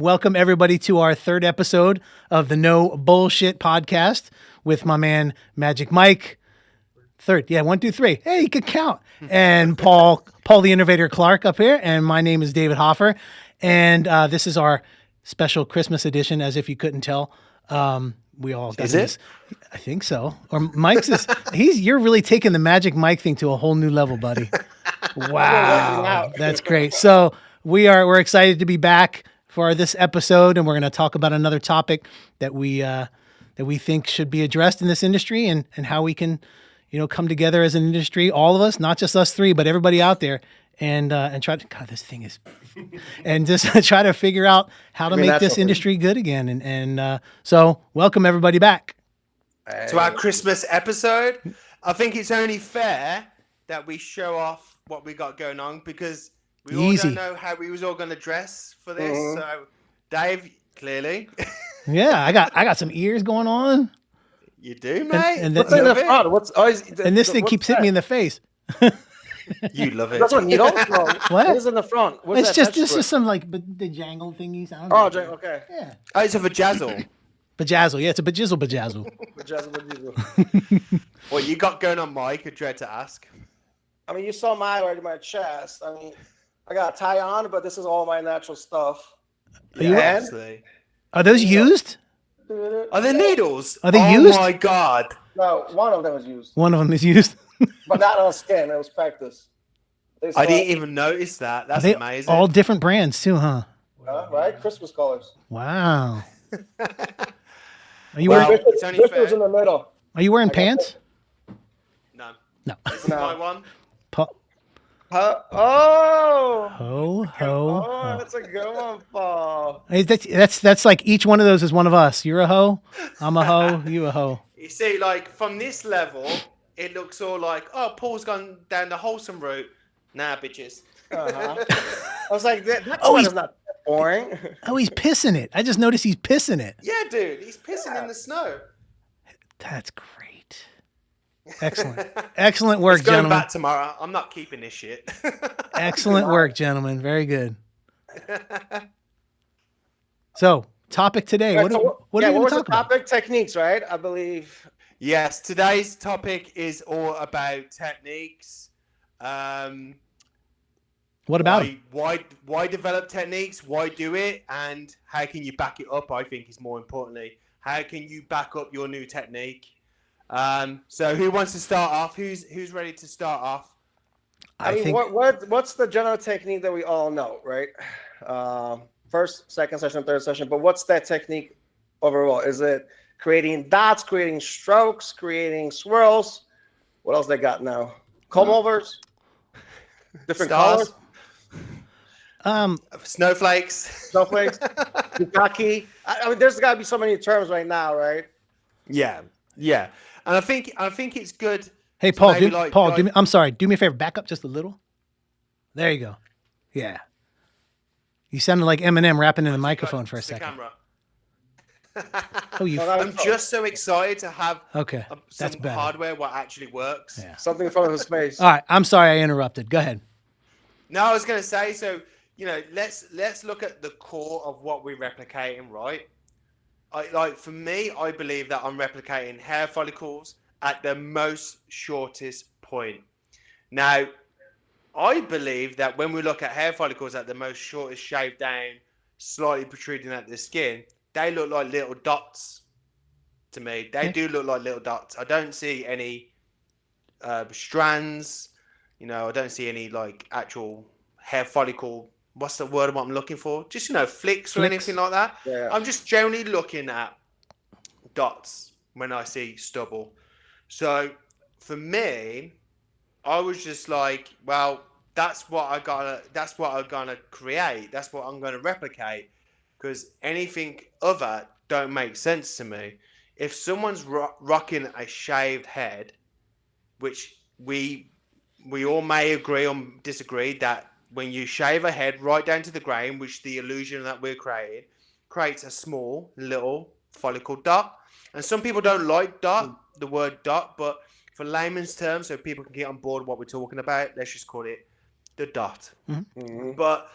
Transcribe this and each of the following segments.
welcome everybody to our third episode of the No Bullshit podcast with my man Magic Mike. Third, yeah, 1, 2, 3. Hey, you can count. And Paul the Innovator Clark up here, and my name is David Hoffer, and this is our special Christmas edition. As if you couldn't tell, we all got this. I think so. Or Mike's is you're really taking the Magic Mike thing to a whole new level, buddy. Wow, that's great. So we're excited to be back for this episode, and we're going to talk about another topic that we think should be addressed in this industry, and how we can, come together as an industry, all of us, not just us three, but everybody out there, and try to. God, this thing is, and just try to figure out how to make this industry good again. And so, welcome everybody back to our Christmas episode. I think it's only fair that we show off what we got going on, because we all don't know how we was all going to dress for this. So, Dave, clearly, yeah, I got some ears going on. You do, mate. And what's in the front? And this thing keeps hitting me in the face. You love it. That's what needle? No. What is in the front? What's it's that just some like the jangle thingies. I don't know. Okay. Yeah. Oh, it's a vajazzle. Bajazzle. Yeah, it's a bajizzle. Bajazzle. What you got going on, Mike? I dread to ask. I mean, you saw my chest. I mean, I got a tie on, but this is all my natural stuff. Are those used? Are they needles? Are they used? Oh my god! No, one of them was used. One of them is used, but not on skin. It was practice. I didn't even notice that. That's amazing. All different brands too, huh? Right, Christmas colors. Wow. Are you wearing? It's only fair. Was in the middle. Are you wearing pants? No. No. This is my one. Oh, that's a good one, Paul. That's like each one of those is one of us. You're a hoe, I'm a hoe, you a hoe. You see, like from this level, it looks all like, oh, Paul's gone down the wholesome route. Nah, bitches. I was like, that one is not boring. Oh, he's pissing it. I just noticed he's pissing it. Yeah, dude, he's pissing in the snow. That's great. Excellent work, it's going gentlemen. Back tomorrow. I'm not keeping this shit. Excellent work, gentlemen. Very good. So, topic today. What are we going to talk about? Topic? Techniques, right? I believe. Yes, today's topic is all about techniques. What about it? Why develop techniques? Why do it? And how can you back it up? I think is more importantly, how can you back up your new technique? So who wants to start off? Who's ready to start off? I mean, what's the general technique that we all know, right? First, second session, third session. But what's that technique overall? Is it creating dots, creating strokes, creating swirls? What else they got now? Comb overs, different stars. Colors. Snowflakes, bukkake. I mean, there's got to be so many terms right now, right? Yeah. And I think it's good. Hey, Paul, I'm sorry. Do me a favor. Back up just a little. There you go. Yeah. You sounded like Eminem rapping in the microphone for a second. Camera. I'm just so excited to have that's some hardware what actually works. Yeah. Something in front of his face. All right. I'm sorry I interrupted. Go ahead. No, I was going to say, so, let's look at the core of what we're replicating, right? For me, I believe that I'm replicating hair follicles at the most shortest point. Now, I believe that when we look at hair follicles at the most shortest, shaved down, slightly protruding at the skin, they look like little dots to me. They do look like little dots. I don't see any strands. I don't see any like actual hair follicle. What's the word I'm looking for? Just, flicks or anything like that. Yeah. I'm just generally looking at dots when I see stubble. So for me, I was just like, well, that's what I'm gonna create. That's what I'm gonna replicate. Because anything other don't make sense to me. If someone's rocking a shaved head, which we all may agree or disagree that when you shave a head right down to the grain, which the illusion that we're creating, creates a small little follicle dot. And some people don't like the word dot, but for layman's terms, so people can get on board what we're talking about, let's just call it the dot. Mm-hmm. But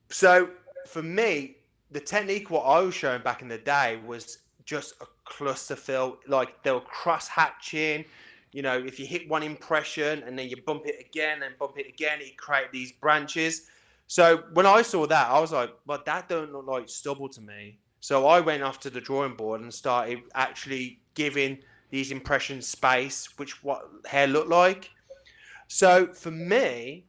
so for me, the technique what I was showing back in the day was just a cluster fill. Like they were cross hatching. You know, if you hit one impression and then you bump it again and bump it again, it create these branches. So when I saw that, I was like, well, that don't look like stubble to me. So I went off to the drawing board and started actually giving these impressions space, which what hair looked like. So for me,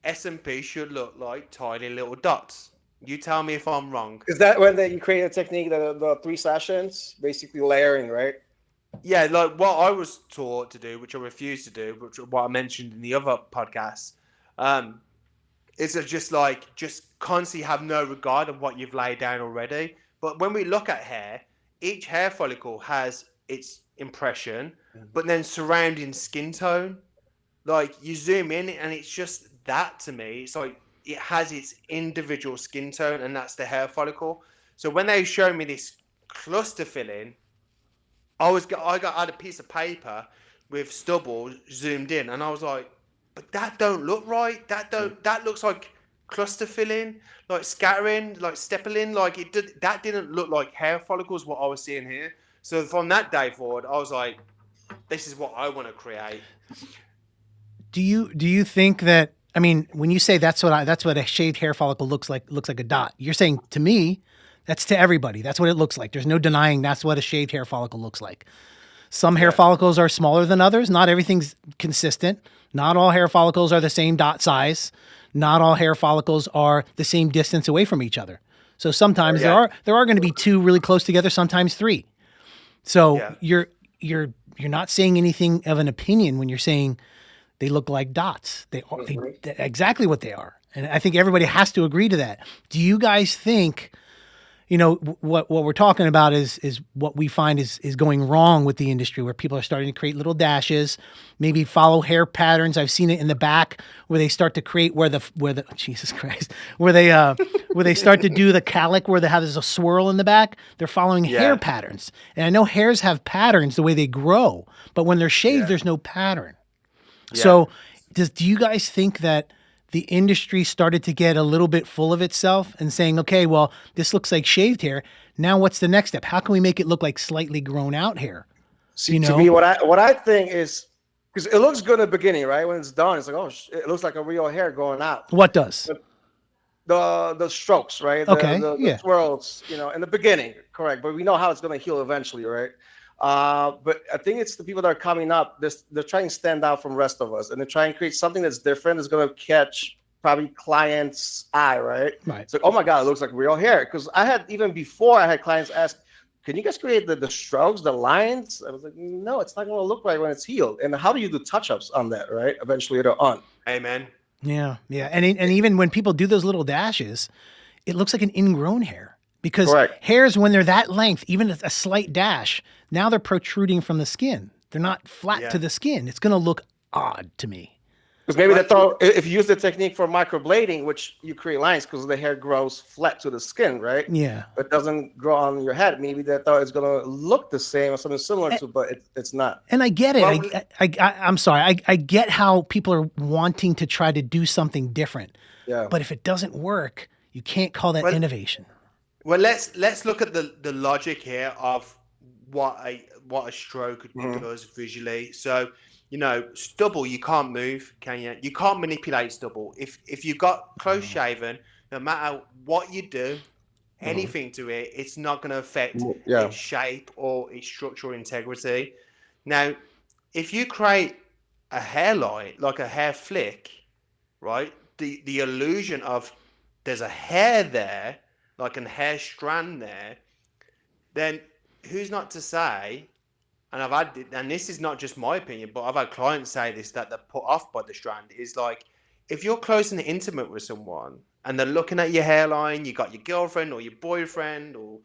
SMP should look like tiny little dots. You tell me if I'm wrong. Is that when you create a technique, the 3 sessions, basically layering, right? Yeah, like what I was taught to do, which I refused to do, which what I mentioned in the other podcast, is just constantly have no regard of what you've laid down already. But when we look at hair, each hair follicle has its impression, but then surrounding skin tone. Like you zoom in and it's just that to me. It's like it has its individual skin tone, and that's the hair follicle. So when they showed me this cluster filling, I had a piece of paper with stubble zoomed in, and I was like, but that don't look right. That looks like cluster filling, like scattering, like steppling. Like that didn't look like hair follicles what I was seeing here. So from that day forward, I was like, this is what I want to create. Do you think that, I mean, when you say that's what a shaved hair follicle looks like a dot, you're saying to me, that's to everybody. That's what it looks like. There's no denying that's what a shaved hair follicle looks like. Some hair follicles are smaller than others. Not everything's consistent. Not all hair follicles are the same dot size. Not all hair follicles are the same distance away from each other. So sometimes there are going to be 2 really close together, sometimes 3. So you're not saying anything of an opinion when you're saying they look like dots. They're exactly what they are. And I think everybody has to agree to that. Do you guys think, you know, what we're talking about is what we find is going wrong with the industry, where people are starting to create little dashes, maybe follow hair patterns. I've seen it in the back where they start to create where the Jesus Christ, where they start to do the calic where there's a swirl in the back. They're following hair patterns. And I know hairs have patterns the way they grow, but when they're shaved, there's no pattern. Yeah. So do you guys think that the industry started to get a little bit full of itself and saying, okay, well, this looks like shaved hair. Now what's the next step? How can we make it look like slightly grown out hair? See, to me, what I think is, because it looks good in the beginning, right? When it's done, it's like, oh, it looks like a real hair going out. What does? The strokes, right? The swirls, you know, in the beginning, correct. But we know how it's going to heal eventually, right? But I think it's the people that are coming up, they're trying to stand out from the rest of us, and they're trying to create something that's different, that's going to catch probably clients' eye, right? It's like, oh my God, it looks like real hair. Because even before I had clients ask, can you guys create the strokes, the lines? I was like, no, it's not going to look right when it's healed. And how do you do touch-ups on that, right? Eventually later on. Amen. Yeah. And even when people do those little dashes, it looks like an ingrown hair. Because hairs, when they're that length, even a slight dash, now they're protruding from the skin. They're not flat to the skin. It's going to look odd to me. Because maybe they thought, if you use the technique for microblading, which you create lines because the hair grows flat to the skin, right? Yeah. It doesn't grow on your head. Maybe they thought it's going to look the same or something similar to, but it's not. And I get it. Well, I'm sorry. I get how people are wanting to try to do something different. Yeah. But if it doesn't work, you can't call that innovation. Well, let's look at the logic here of what a stroke does visually. So, you know, stubble, you can't move, can you? You can't manipulate stubble. If you've got close shaven, no matter what you do, anything to it, it's not going to affect its shape or its structural integrity. Now, if you create a hairline, like a hair flick, right? The illusion of there's a hair there, like a hair strand there, then who's not to say, and this is not just my opinion, but I've had clients say this, that they're put off by the strand, is like, if you're close and intimate with someone and they're looking at your hairline, you got your girlfriend or your boyfriend or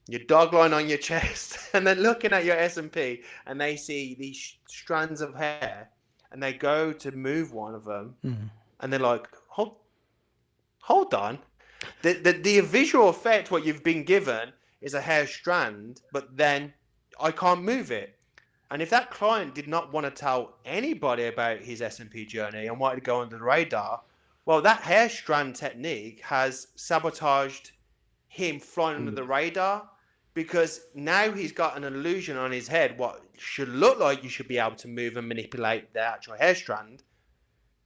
your dog line on your chest, and they're looking at your SMP and they see these strands of hair and they go to move one of them and they're like, hold on. The visual effect, what you've been given is a hair strand, but then I can't move it. And if that client did not want to tell anybody about his SMP journey and wanted to go under the radar, Well, that hair strand technique has sabotaged him flying under the radar, because now he's got an illusion on his head what should look like you should be able to move and manipulate the actual hair strand,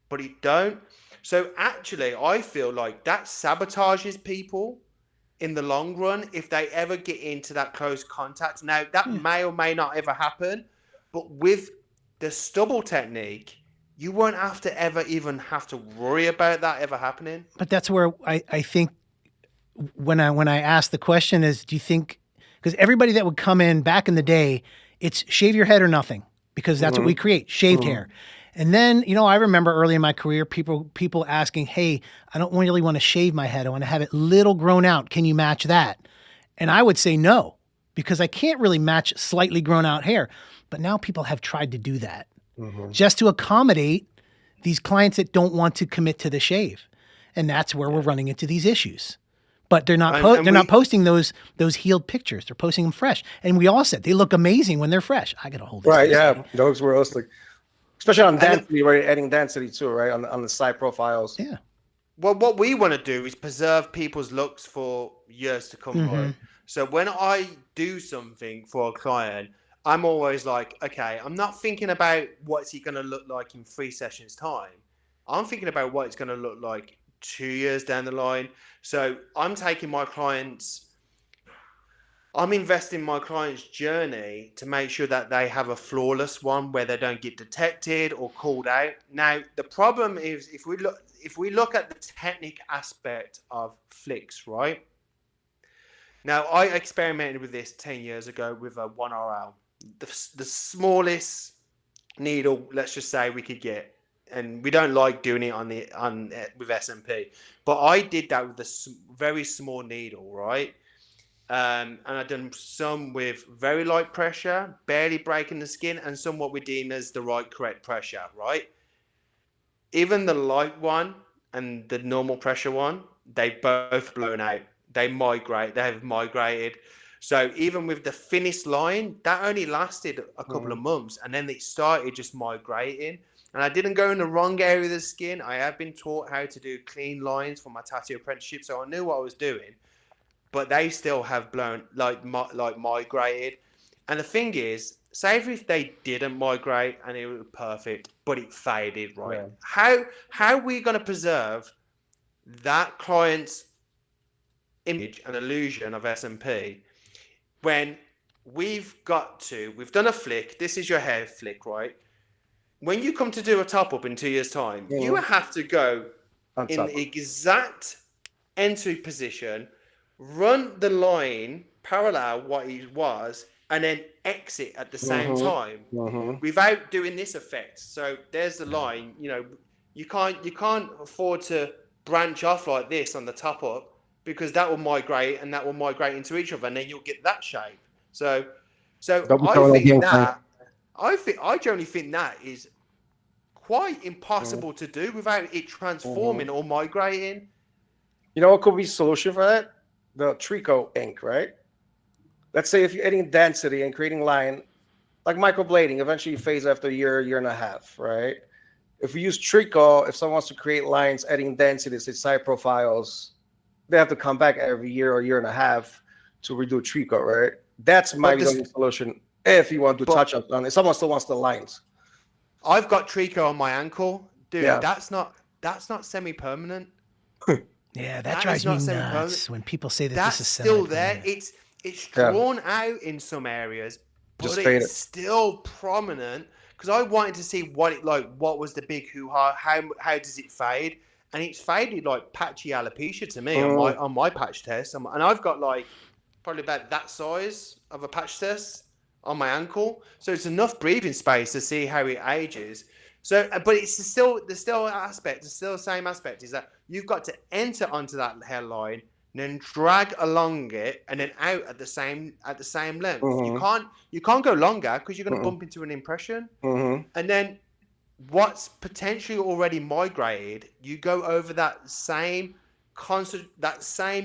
but he don't. So actually, I feel like that sabotages people in the long run if they ever get into that close contact. Now, that may or may not ever happen, but with the stubble technique, you won't have to ever even have to worry about that ever happening. But that's where I think when I ask the question is, do you think, because everybody that would come in back in the day, it's shave your head or nothing, because that's what we create, shaved hair. And then, you know, I remember early in my career, people asking, hey, I don't really want to shave my head. I want to have it little grown out. Can you match that? And I would say no, because I can't really match slightly grown out hair. But now people have tried to do that just to accommodate these clients that don't want to commit to the shave. And that's where we're running into these issues. But they're not not posting those healed pictures. They're posting them fresh. And we all said they look amazing when they're fresh. I got to hold this. Right, yeah. Those were us, like, especially on density, we're adding density too, right? On the side profiles. Yeah. Well, what we want to do is preserve people's looks for years to come. Right? So when I do something for a client, I'm always like, okay, I'm not thinking about what's he going to look like in 3 sessions time. I'm thinking about what it's going to look like 2 years down the line. So I'm taking my clients, I'm investing in my client's journey to make sure that they have a flawless one where they don't get detected or called out. Now, the problem is if we look at the technique aspect of flicks, right? Now, I experimented with this 10 years ago with a 1RL, the smallest needle, let's just say, we could get. And we don't like doing it with SMP, but I did that with a very small needle, right? And I've done some with very light pressure, barely breaking the skin, and some what we deem as the correct pressure, right? Even the light one and the normal pressure one, they both blown out. They have migrated. So even with the finished line, that only lasted a couple of months, and then it started just migrating. And I didn't go in the wrong area of the skin. I have been taught how to do clean lines for my tattoo apprenticeship, so I knew what I was doing. But they still have blown, like migrated. And the thing is, say if they didn't migrate and it was perfect, but it faded, right? Yeah. How are we going to preserve that client's image and illusion of SMP when we've done a flick? This is your hair flick, right? When you come to do a top-up in 2 years' time, you have to go in the exact entry position, run the line parallel what it was, and then exit at the same time without doing this effect. So there's the line. You know, you can't afford to branch off like this on the top-up, because that will migrate and that will migrate into each other, and then you'll get that shape. So I generally think that is quite impossible to do without it transforming or migrating. You know what could be a solution for that? The Trico ink, right? Let's say if you're adding density and creating line, like microblading, eventually you phase after a year and a half, right? If we use Trico, if someone wants to create lines, adding density, say side profiles, they have to come back every year or year and a half to redo Trico, right? That's might be the solution if you want to touch up on it. Someone still wants the lines. I've got Trico on my ankle, dude. Yeah. That's not semi-permanent. Yeah, that drives me nuts when people say that this is still there. It's drawn out in some areas, but it's still prominent, because I wanted to see what was the big hoo-ha, how does it fade, and it's faded like patchy alopecia to me on my patch test, and I've got like probably about that size of a patch test on my ankle, so it's enough breathing space to see how it ages. So, but it's still the same aspect, is that you've got to enter onto that hairline and then drag along it and then out at the same length. You can't go longer, because you're going to bump into an impression. And then what's potentially already migrated, you go over that same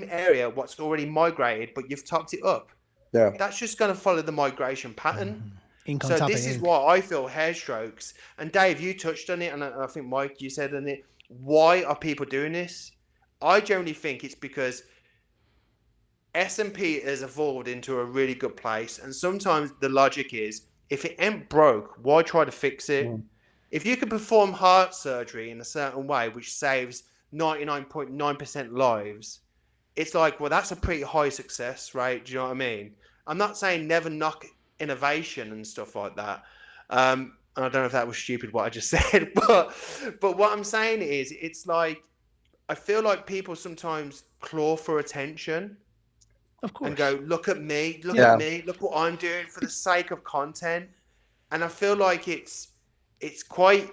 area what's already migrated, but you've topped it up. Yeah, that's just going to follow the migration pattern. So this is why I feel hair strokes, and Dave, you touched on it, and I think Mike, you said on it, why are people doing this? I generally think it's because SMP has evolved into a really good place, and sometimes the logic is, if it ain't broke, why try to fix it? If you can perform heart surgery in a certain way which saves 99.9% lives, it's like, well, that's a pretty high success rate. Do you know what I mean? I'm not saying never knock innovation and stuff like that. And I don't know if that was stupid what I just said, but what I'm saying is, it's like, I feel like people sometimes claw for attention. Of course. And go, look at me, at me, look what I'm doing for the sake of content. And I feel like it's quite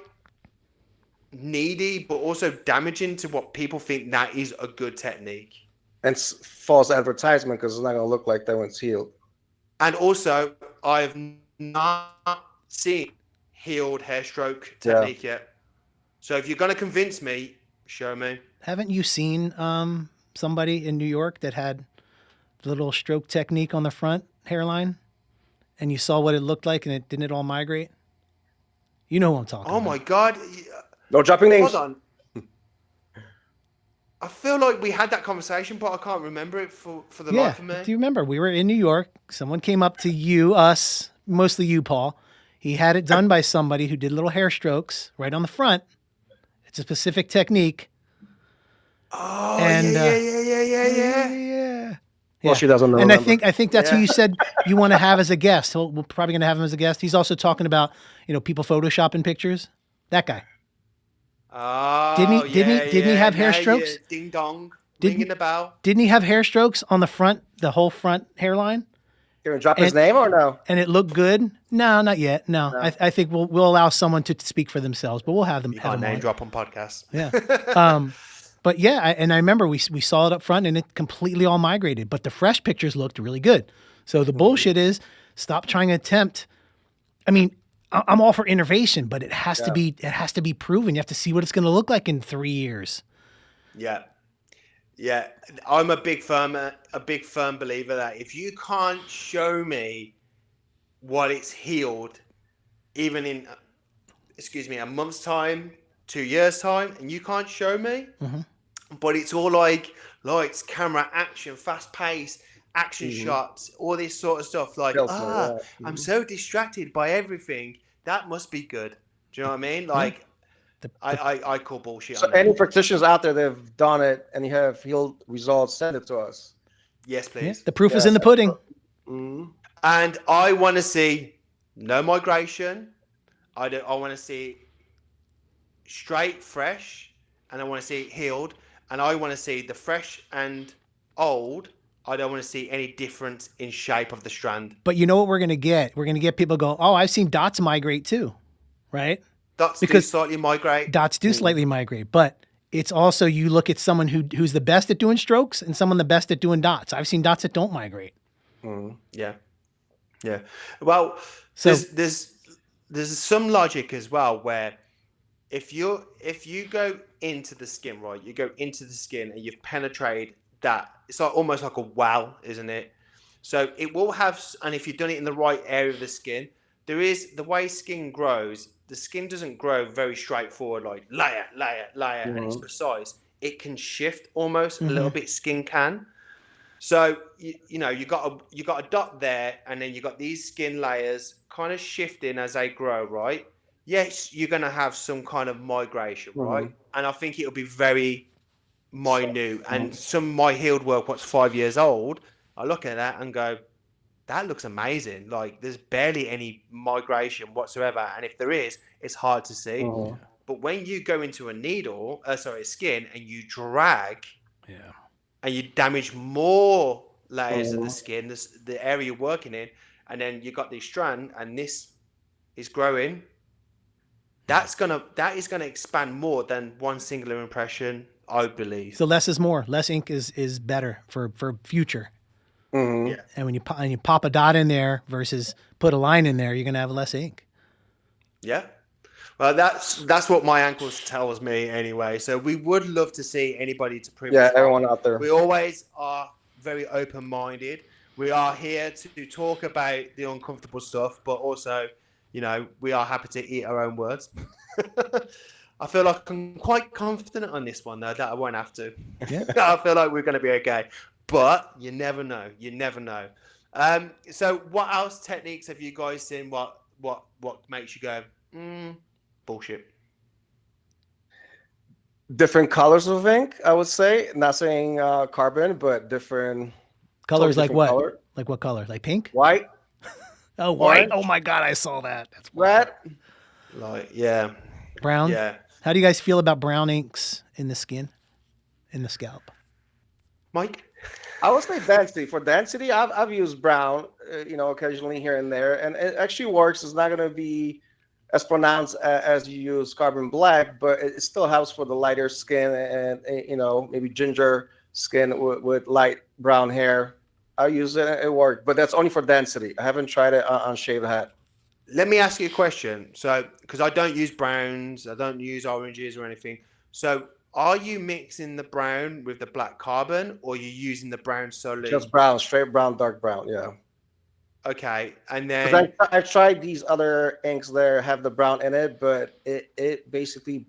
needy, but also damaging to what people think that is a good technique. And false advertisement, because it's not going to look like that when it's healed. And also, I've not seen healed hair stroke technique yet. So if you're going to convince me, show me. Haven't you seen somebody in New York that had the little stroke technique on the front hairline? And you saw what it looked like, and didn't it all migrate? You know who I'm talking about. Oh my God. No dropping names. Hold on. I feel like we had that conversation, but I can't remember it for the life of me. Do you remember? We were in New York. Someone came up to you, us, mostly you, Paul. He had it done by somebody who did little hair strokes right on the front. It's a specific technique. Oh, and, yeah. Well, she doesn't know. And I think that's who you said you want to have as a guest. We're probably going to have him as a guest. He's also talking about, people photoshopping pictures. That guy. Oh, didn't he have hair strokes? Yeah. Ding dong. Ringing the bell. Didn't he have hair strokes on the front, the whole front hairline? You're gonna drop his name or no? And it looked good? No, not yet. No. I think we'll allow someone to speak for themselves, but we'll have them. You can't name drop on podcasts. Yeah. But yeah, I remember we saw it up front, and it completely all migrated. But the fresh pictures looked really good. So the bullshit is, stop trying to attempt. I mean, I'm all for innovation, but it has to be proven. You have to see what it's going to look like in 3 years. Yeah. I'm a big firm believer that if you can't show me what it's healed, even in, a month's time, 2 years time, and you can't show me, but it's all like lights, camera, action, fast pace, action shots, all this sort of stuff. Like, I'm so distracted by everything. That must be good. Do you know what I mean? Like, I call bullshit. So any practitioners out there that have done it and you have healed results, send it to us. Yes, please. Yeah, the proof is in the pudding. And I want to see no migration. I want to see straight, fresh, and I want to see it healed. And I want to see the fresh and old. I don't want to see any difference in shape of the strand. But you know what we're going to get? We're going to get people going, oh, I've seen dots migrate too, right? Dots do slightly migrate. Dots do slightly migrate, but it's also, you look at someone who's the best at doing strokes and someone the best at doing dots. I've seen dots that don't migrate. Yeah. Well, so there's some logic as well where if you go into the skin, right, you go into the skin and you've penetrated that, it's like almost like a well, isn't it? So it will have, and if you've done it in the right area of the skin, there is, the way skin grows, the skin doesn't grow very straightforward, like layer, and it's precise. It can shift almost a little bit, skin can. So, you got a dot there, and then you got these skin layers kind of shifting as they grow, right? Yes, you're going to have some kind of migration, right? And I think it'll be very minute. And some of my healed work, what's 5 years old, I look at that and go, that looks amazing. Like, there's barely any migration whatsoever. And if there is, it's hard to see. But when you go into a skin, and you drag, and you damage more layers of the skin, the area you're working in, and then you got this strand, and this is growing, that is gonna expand more than one singular impression, I believe. So less is more. Less ink is better for future. Yeah. And when you pop a dot in there versus put a line in there, you're gonna have less ink. Yeah. Well, that's what my ankles tells me anyway. So we would love to see anybody to prove. Yeah, everyone out there. We always are very open-minded. We are here to talk about the uncomfortable stuff, but also, we are happy to eat our own words. I feel like I'm quite confident on this one, though, that I won't have to. Yeah. I feel like we're going to be okay. But you never know. You never know. So what else techniques have you guys seen? What makes you go, bullshit? Different colors of ink, I would say. Not saying carbon, but different Colors like what? Color. Like what color? Like pink? White. Oh, white. Orange. Oh my God, I saw that. That's Red. Like, yeah. Brown. Yeah. How do you guys feel about brown inks in the skin, in the scalp? Mike? I would say density. For density, I've used brown, occasionally here and there, and it actually works. It's not going to be as pronounced as you use carbon black, but it still helps for the lighter skin and maybe ginger skin with light brown hair. I use it; it worked, but that's only for density. I haven't tried it on shaved head. Let me ask you a question. So, because I don't use browns, I don't use oranges or anything. So, are you mixing the brown with the black carbon, or are you using the brown solely? Just brown, straight brown, dark brown. Yeah. Okay, and then I've tried these other inks there have the brown in it, but it basically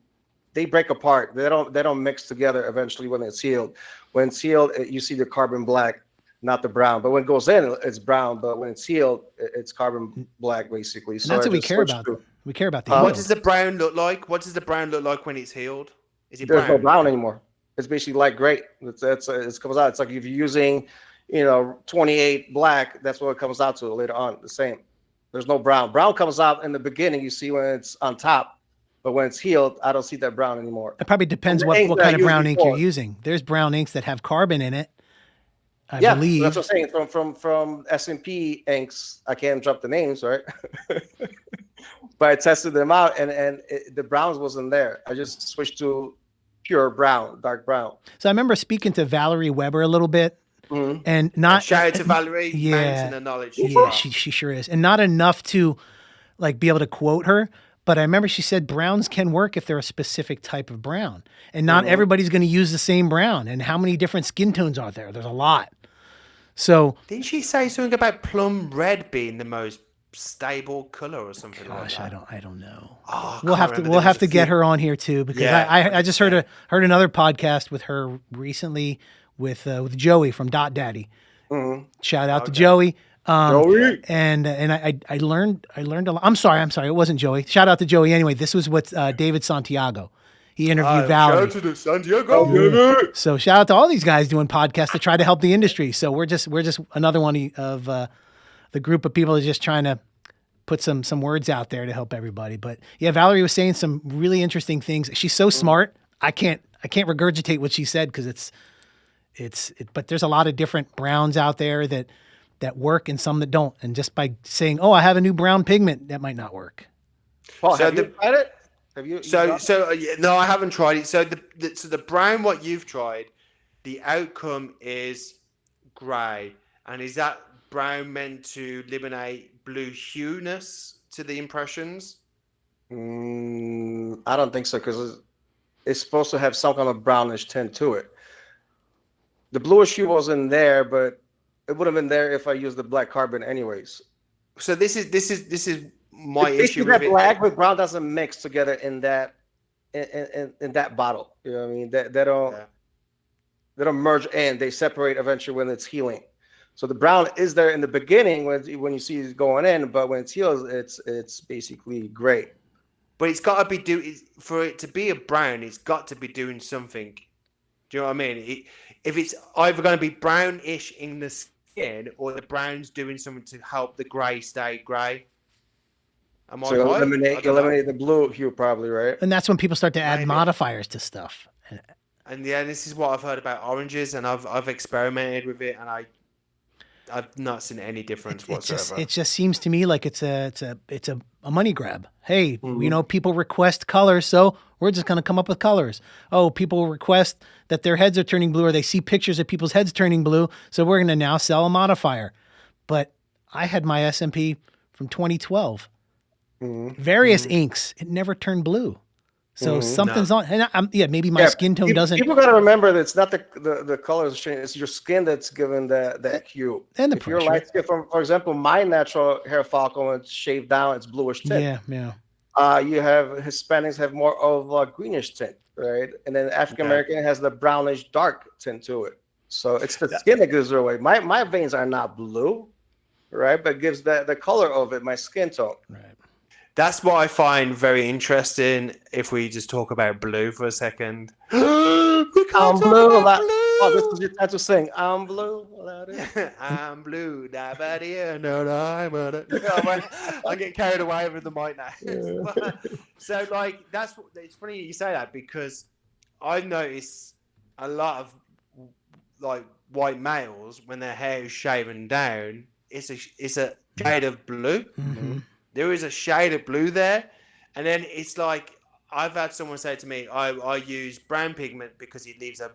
they break apart. They don't mix together eventually when it's sealed. When it's sealed, you see the carbon black, not the brown. But when it goes in, it's brown. But when it's sealed, it's carbon black basically. So that's what we care about. We care about the what does the brown look like? What does the brown look like when it's healed? Is it There's brown? no brown anymore. It's basically light gray. It comes out. It's like if you're using 28 black, that's what it comes out to later on. The same. There's no brown. Brown comes out in the beginning. You see when it's on top, but when it's healed, I don't see that brown anymore. It probably depends what kind of brown ink you're using. There's brown inks that have carbon in it. I believe. That's what I'm saying. From SMP inks, I can't drop the names, right? But I tested them out, and the browns wasn't there. I just switched to pure brown, dark brown. So I remember speaking to Valerie Weber a little bit. Mm-hmm. And not shout out to Valerie, mountain of knowledge. Yeah, she sure is, and not enough to like be able to quote her. But I remember she said browns can work if they're a specific type of brown, and not everybody's going to use the same brown. And how many different skin tones are there? There's a lot. So didn't she say something about plum red being the most stable color or something like that? I don't know. Oh, we'll have to get her on here too, because I just heard another podcast with her recently with Joey from Dot Daddy. Mm-hmm. Shout out to Joey. Joey. And I learned a lot. I'm sorry. It wasn't Joey. Shout out to Joey. Anyway, this was with David Santiago. He interviewed Valerie. Shout out to Santiago. So shout out to all these guys doing podcasts to try to help the industry. So we're just another one of the group of people that's just trying to put some words out there to help everybody. But yeah, Valerie was saying some really interesting things. She's so smart. I can't regurgitate what she said because but there's a lot of different browns out there that work and some that don't. And just by saying, "Oh, I have a new brown pigment," that might not work. Paul, have you tried it? Have you? No, I haven't tried it. So the brown what you've tried, the outcome is grey, and is that brown meant to eliminate blue hueness to the impressions? I don't think so, because it's supposed to have some kind of brownish tint to it. The bluish hue wasn't there, but it would have been there if I used the black carbon anyways. So this is my issue with it. Black with brown doesn't mix together in that bottle. You know what I mean? They don't merge in. They separate eventually when it's healing. So the brown is there in the beginning when you see it going in, but when it's healed, it's basically gray. But it's got to be for it to be a brown. It's got to be doing something. Do you know what I mean? If it's either going to be brownish in the skin or the brown's doing something to help the grey stay grey. Am I right? Eliminate the blue hue probably, right? And that's when people start to add modifiers to stuff. And yeah, this is what I've heard about oranges, and I've experimented with it, and I've not seen any difference whatsoever. It just seems to me like it's a money grab. Hey, people request colors, so we're just going to come up with colors. Oh, people request that their heads are turning blue, or they see pictures of people's heads turning blue, so we're going to now sell a modifier. But I had my SMP from 2012. Various inks, it never turned blue. So something's on. And maybe my skin tone doesn't. People got to remember that it's not the colors changing. It's your skin that's given that hue. And the if pressure. You're light skin, for example, my natural hair follicle, when it's shaved down, it's bluish tint. Yeah. You have Hispanics have more of a greenish tint, right? And then African American has the brownish dark tint to it. So it's the skin that gives it away. My veins are not blue, right? But gives the color of it, my skin tone. Right. That's what I find very interesting. If we just talk about blue for a second, we can't talk blue. about blue. Oh, this is your time to sing. I'm blue. I'm blue. No, I get carried away with the mic now. So, like, it's funny you say that because I've noticed a lot of like white males when their hair is shaven down, it's a shade of blue. Mm-hmm. There is a shade of blue there, and then it's like I've had someone say to me, I use brown pigment because it leaves a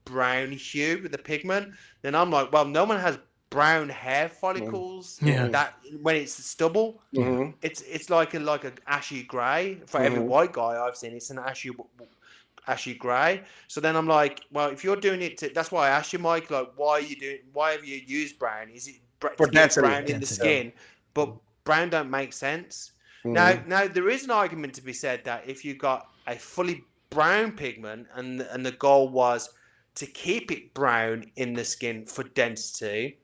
brown hue with the pigment. Then I'm like, well, no one has brown hair follicles that when it's stubble. Mm-hmm. It's like a ashy grey. For every white guy I've seen, it's an ashy grey. So then I'm like, well, if you're doing it that's why I asked you, Mike, like, why have you used brown? Is it to get brown in the skin? But brown don't make sense. Now there is an argument to be said that if you got a fully brown pigment and the goal was to keep it brown in the skin for density,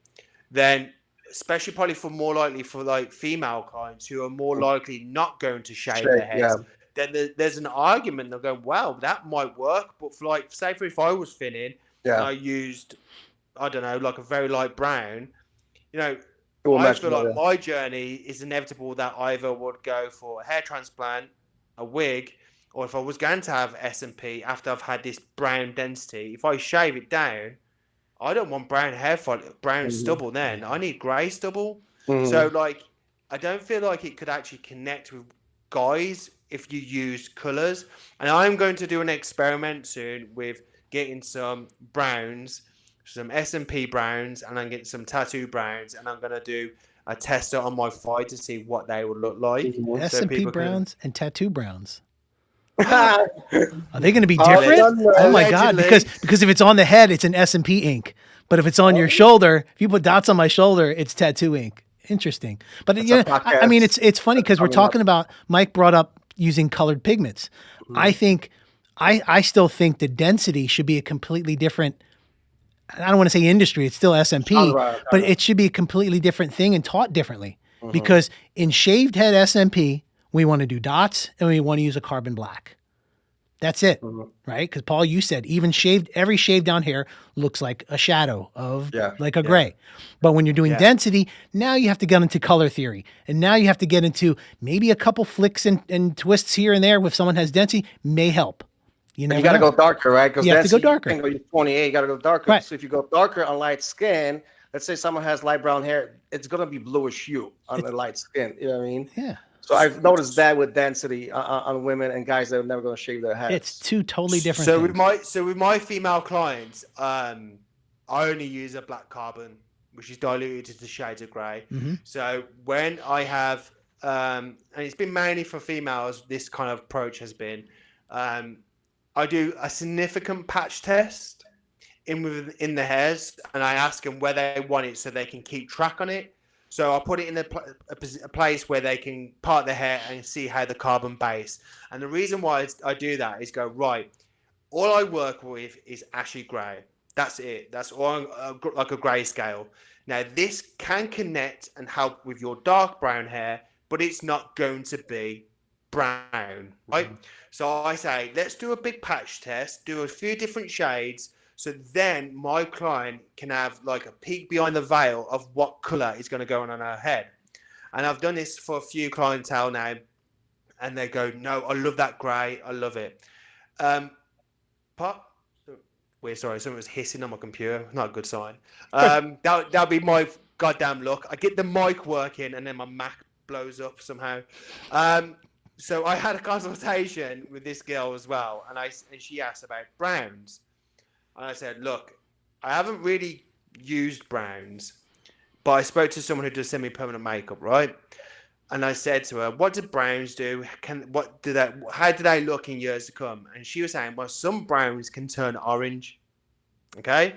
then especially probably more likely for like female clients who are more likely not going to shave their heads, then there's an argument. They're going, well, that might work, but for like, say if I was thinning and I used, I don't know, like a very light brown, you know, I feel like my journey is inevitable that I either would go for a hair transplant, a wig, or if I was going to have SMP after I've had this brown density, if I shave it down, I don't want brown hair brown stubble then. I need grey stubble. So, like, I don't feel like it could actually connect with guys if you use colours. And I'm going to do an experiment soon with getting some browns, some SMP browns, and I'm getting some tattoo browns, and I'm going to do a tester on my thigh to see what they would look like. SMP browns and tattoo browns. Are they going to be different? Oh my God! Because if it's on the head, it's an SMP ink. But if it's on your shoulder, if you put dots on my shoulder, it's tattoo ink. Interesting. But I mean, it's funny because we're talking about. Mike brought up using colored pigments. I think I still think the density should be a completely different. I don't want to say industry. It's still SMP, but it should be a completely different thing and taught differently. Because in shaved head SMP, we want to do dots and we want to use a carbon black. That's it, right? Because Paul, you said even every shaved down hair looks like a shadow of like a gray. But when you're doing density, now you have to get into color theory. And now you have to get into maybe a couple flicks and twists here and there if someone has density may help. You got to go darker, right? Because you have to go darker. You're 28, you got to go darker. Right. So if you go darker on light skin, let's say someone has light brown hair, it's going to be bluish hue on the light skin. You know what I mean? Yeah. So I've noticed that with density on women and guys that are never going to shave their heads. It's two totally different things. With my female clients, I only use a black carbon, which is diluted to shades of grey. So when I have, and it's been mainly for females, this kind of approach has been, I do a significant patch test in the hairs, and I ask them where they want it so they can keep track on it. So I put it in a place where they can part their hair and see how the carbon base. And the reason why I do that is go, right, all I work with is ashy grey. That's it. That's all, like a grey scale. Now, this can connect and help with your dark brown hair, but it's not going to be brown, right? So I say, let's do a big patch test, do a few different shades, so then my client can have like a peek behind the veil of what color is going to go on her head. And I've done this for a few clientele now, and they go, no, I love that grey, I love it. Weird, sorry, someone was hissing on my computer, not a good sign. That'll be my goddamn luck. I get the mic working and then my Mac blows up somehow. So I had a consultation with this girl as well, and she asked about browns. And I said, look, I haven't really used browns, but I spoke to someone who does semi-permanent makeup, right? And I said to her, what do browns do? How do they look in years to come? And she was saying, well, some browns can turn orange. Okay?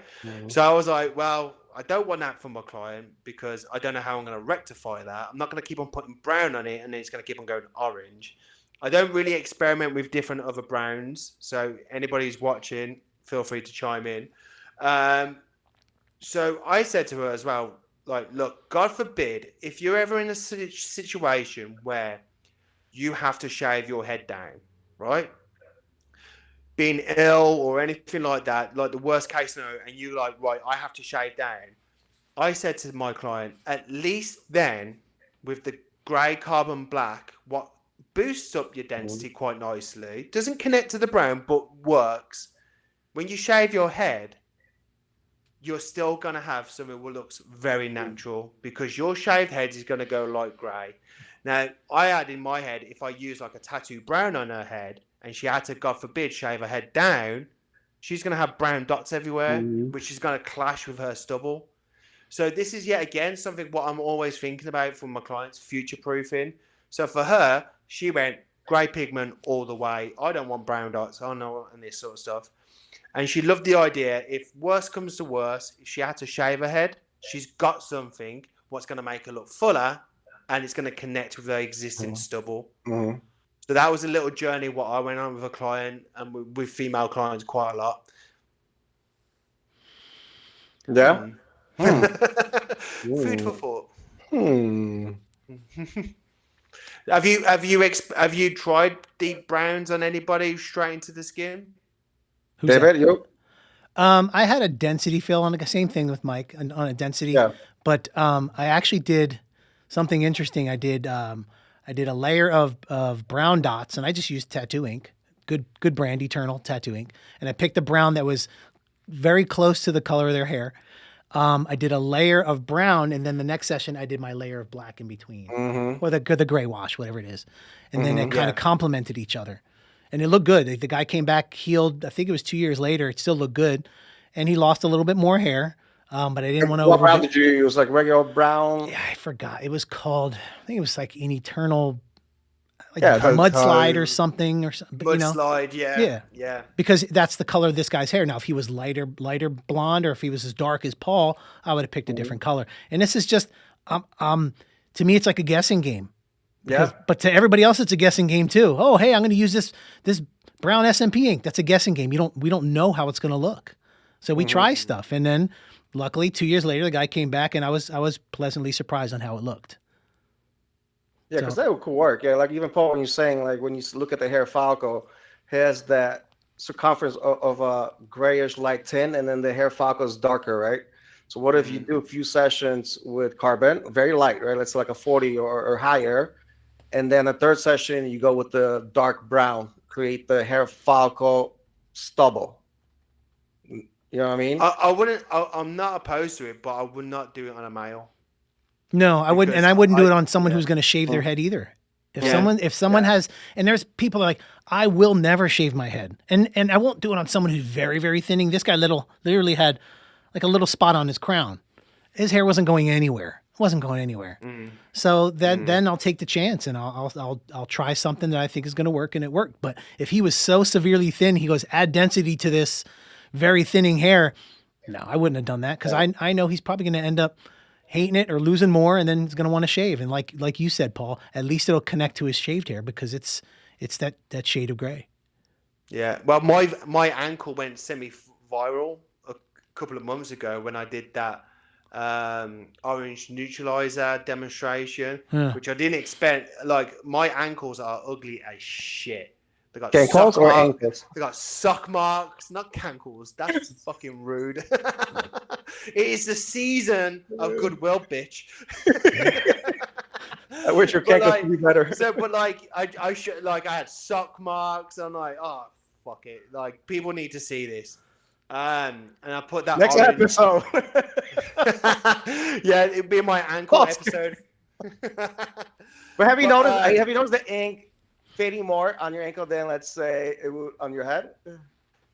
So I was like, well, I don't want that for my client because I don't know how I'm going to rectify that. I'm not going to keep on putting brown on it and then it's going to keep on going orange. I don't really experiment with different other browns. So anybody who's watching, feel free to chime in. So I said to her as well, like, look, God forbid, if you're ever in a situation where you have to shave your head down, right? Being ill or anything like that, like the worst case scenario, and you like, right, I have to shave down. I said to my client, at least then, with the grey carbon black, what boosts up your density quite nicely, doesn't connect to the brown, but works. When you shave your head, you're still going to have something that looks very natural because your shaved head is going to go light grey. Now, I had in my head, if I use like a tattoo brown on her head and she had to, God forbid, shave her head down, she's going to have brown dots everywhere, which is going to clash with her stubble. So this is yet again something what I'm always thinking about for my clients, future-proofing. So for her, she went grey pigment all the way. I don't want brown dots. I know, and this sort of stuff. And she loved the idea. If worse comes to worse, if she had to shave her head, she's got something what's going to make her look fuller, and it's going to connect with her existing stubble. So that was a little journey what I went on with a client and with female clients quite a lot. Yeah. Food for thought. Have you tried deep browns on anybody straight into the skin? Who's David, you? I had a density fill on the same thing with Mike on a density, but I actually did something interesting. I did a layer of brown dots, and I just used tattoo ink, good brand, Eternal tattoo ink, and I picked a brown that was very close to the color of their hair. I did a layer of brown, and then the next session I did my layer of black in between, or the gray wash, whatever it is, and then it kind of complemented each other, and it looked good. The guy came back healed. I think it was 2 years later. It still looked good, and he lost a little bit more hair, but I didn't want to. What brown did you use? Like regular brown? Yeah, I forgot. It was called. I think it was like an Eternal. Like a mudslide or something, Mudslide, yeah. Because that's the color of this guy's hair. Now, if he was lighter blonde, or if he was as dark as Paul, I would have picked a different color. And this is just, to me, it's like a guessing game. But to everybody else, it's a guessing game too. Oh, hey, I'm going to use this brown SMP ink. That's a guessing game. We don't know how it's going to look, so we try stuff, and then luckily 2 years later, the guy came back, and I was pleasantly surprised on how it looked. Yeah, because that could work. Yeah, like even Paul, when you're saying, like when you look at the hair follicle, has that circumference of a grayish light tint, and then the hair follicle is darker, right? So what if you do a few sessions with carbon, very light, right? Let's say like a 40 or higher, and then a third session you go with the dark brown, create the hair follicle stubble. You know what I mean? I wouldn't. I'm not opposed to it, but I would not do it on a male. No, I wouldn't, and I wouldn't do it on someone who's going to shave their head either. If someone has, and there's people that are like, I will never shave my head, and I won't do it on someone who's very, very thinning. This guy literally had like a little spot on his crown. His hair wasn't going anywhere. It wasn't going anywhere. So then I'll take the chance, and I'll try something that I think is going to work, and it worked. But if he was so severely thin, he goes, add density to this very thinning hair. No, I wouldn't have done that, because I know he's probably going to end up hating it or losing more, and then he's going to want to shave. And like you said, Paul, at least it'll connect to his shaved hair, because it's that shade of gray. Yeah. Well, my ankle went semi-viral a couple of months ago when I did that orange neutralizer demonstration, which I didn't expect. Like, my ankles are ugly as shit. They got cankles or ankles? They got sock marks, not cankles. That's fucking rude. It is the season of goodwill, bitch. I wish your cankles would be better. So, but like, I had sock marks. I'm like, oh fuck it. Like, people need to see this. And I put that next episode. Yeah, it'd be my ankle episode. But have you noticed the ink fading more on your ankle than, let's say, on your head?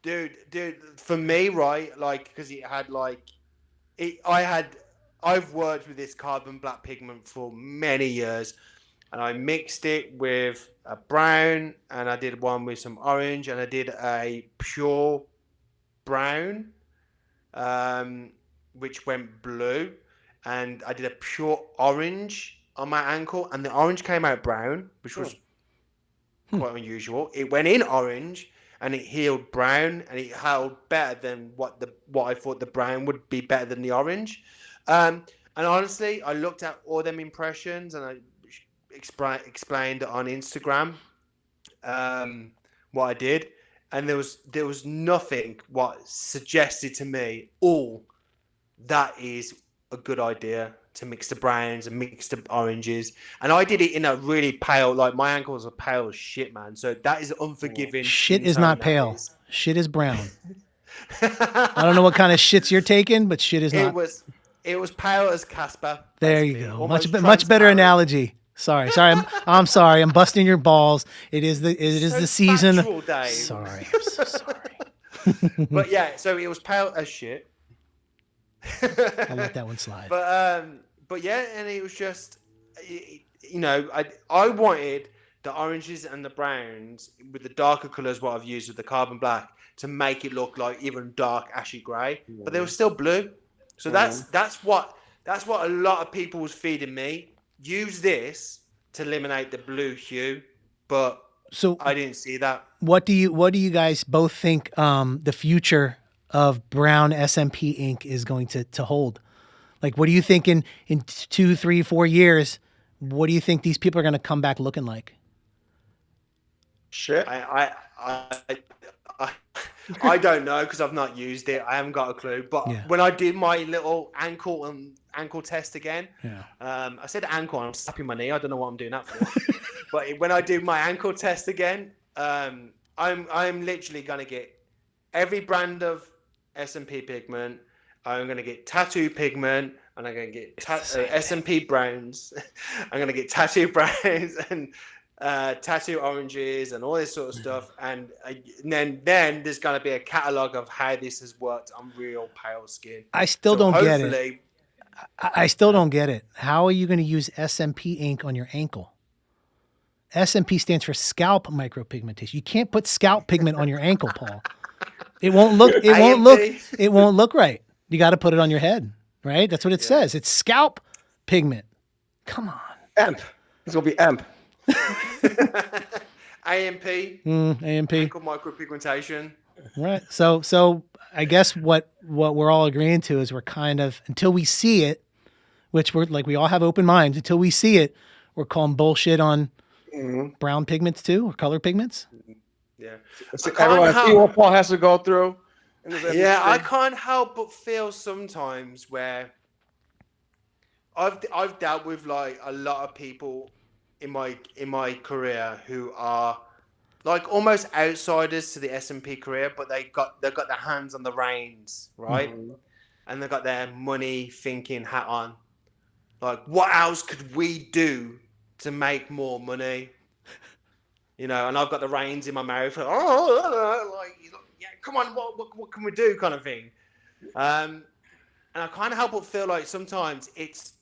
Dude, for me, right, like, because it had like, I've worked with this carbon black pigment for many years, and I mixed it with a brown, and I did one with some orange, and I did a pure brown, which went blue, and I did a pure orange on my ankle, and the orange came out brown, which was quite unusual. It went in orange and it healed brown, and it held better than what I thought the brown would be better than the orange. And honestly, I looked at all them impressions and I explained on Instagram what I did, and there was nothing what suggested to me, that is a good idea to mix the browns and mix the oranges. And I did it in a really pale, like my ankles are pale as shit, man. So that is unforgiving. Shit is not pale. Shit is brown. I don't know what kind of shits you're taking, but shit is not. It was pale as Casper. There you go. Much better analogy. Sorry. I'm sorry. I'm busting your balls. It is the season. Dave. Sorry. I'm so sorry. But yeah, so it was pale as shit. I'll let that one slide. But yeah, and it was just, I wanted the oranges and the browns with the darker colors, what I've used with the carbon black, to make it look like even dark ashy grey, but they were still blue. So that's what a lot of people was feeding me. Use this to eliminate the blue hue, but I didn't see that. What do you guys both think the future of brown SMP ink is going to hold? Like, what do you think in 2, 3, 4 years? What do you think these people are going to come back looking like? Shit. I don't know because I've not used it. I haven't got a clue. But when I did my little ankle test again, I said ankle. I'm slapping my knee. I don't know what I'm doing that for. But when I do my ankle test again, I'm literally gonna get every brand of SMP pigment. I'm gonna get tattoo pigment, and I'm gonna get SMP browns. I'm gonna get tattoo browns and tattoo oranges and all this sort of stuff, and then there's going to be a catalog of how this has worked on real pale skin. I still don't get it. I still don't get it. How are you going to use SMP ink on your ankle? SMP stands for scalp micro pigmentation. You can't put scalp pigment on your ankle, Paul. It won't look right. You got to put it on your head, right? That's what it says. It's scalp pigment. Come on. AMP. It's going to be AMP. AMP. AMP. Ankle micropigmentation. Right. So I guess what we're all agreeing to is we're kind of, until we see it, which we're like, we all have open minds, until we see it, we're calling bullshit on brown pigments too, or color pigments. Yeah. Everyone see what Paul has to go through. Yeah, I can't help but feel sometimes where I've dealt with like a lot of people in my career who are like almost outsiders to the SMP career, but they've got their hands on the reins, right? And they've got their money thinking hat on. Like, what else could we do to make more money? And I've got the reins in my mouth. Yeah, come on, what can we do, kind of thing. And I can't help but feel like sometimes it's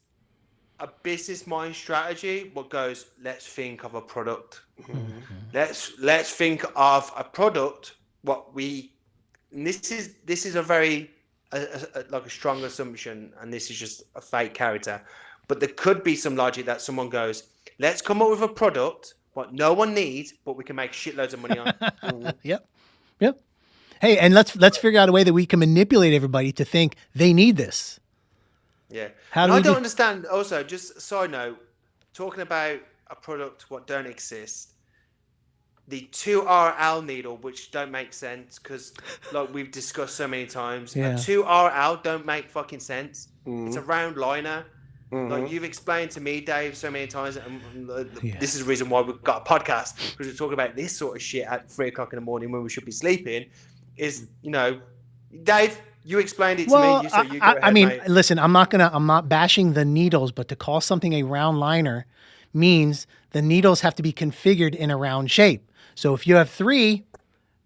a business mind strategy. What goes? Let's think of a product. Let's think of a product. This is a very like a strong assumption, and this is just a fake character. But there could be some logic that someone goes, let's come up with a product what no one needs, but we can make shitloads of money on. Yep. Hey, and let's figure out a way that we can manipulate everybody to think they need this. Yeah. I don't understand. Also, just a side note, talking about a product what don't exist, the 2RL needle, which don't make sense because like we've discussed so many times, a 2RL don't make fucking sense. It's a round liner. Like you've explained to me, Dave, so many times, and this is the reason why we've got a podcast, because we're talking about this sort of shit at 3:00 in the morning when we should be sleeping. Dave, you explained it to me. So you go ahead, mate. Listen, I'm not bashing the needles, but to call something a round liner means the needles have to be configured in a round shape. So if you have 3,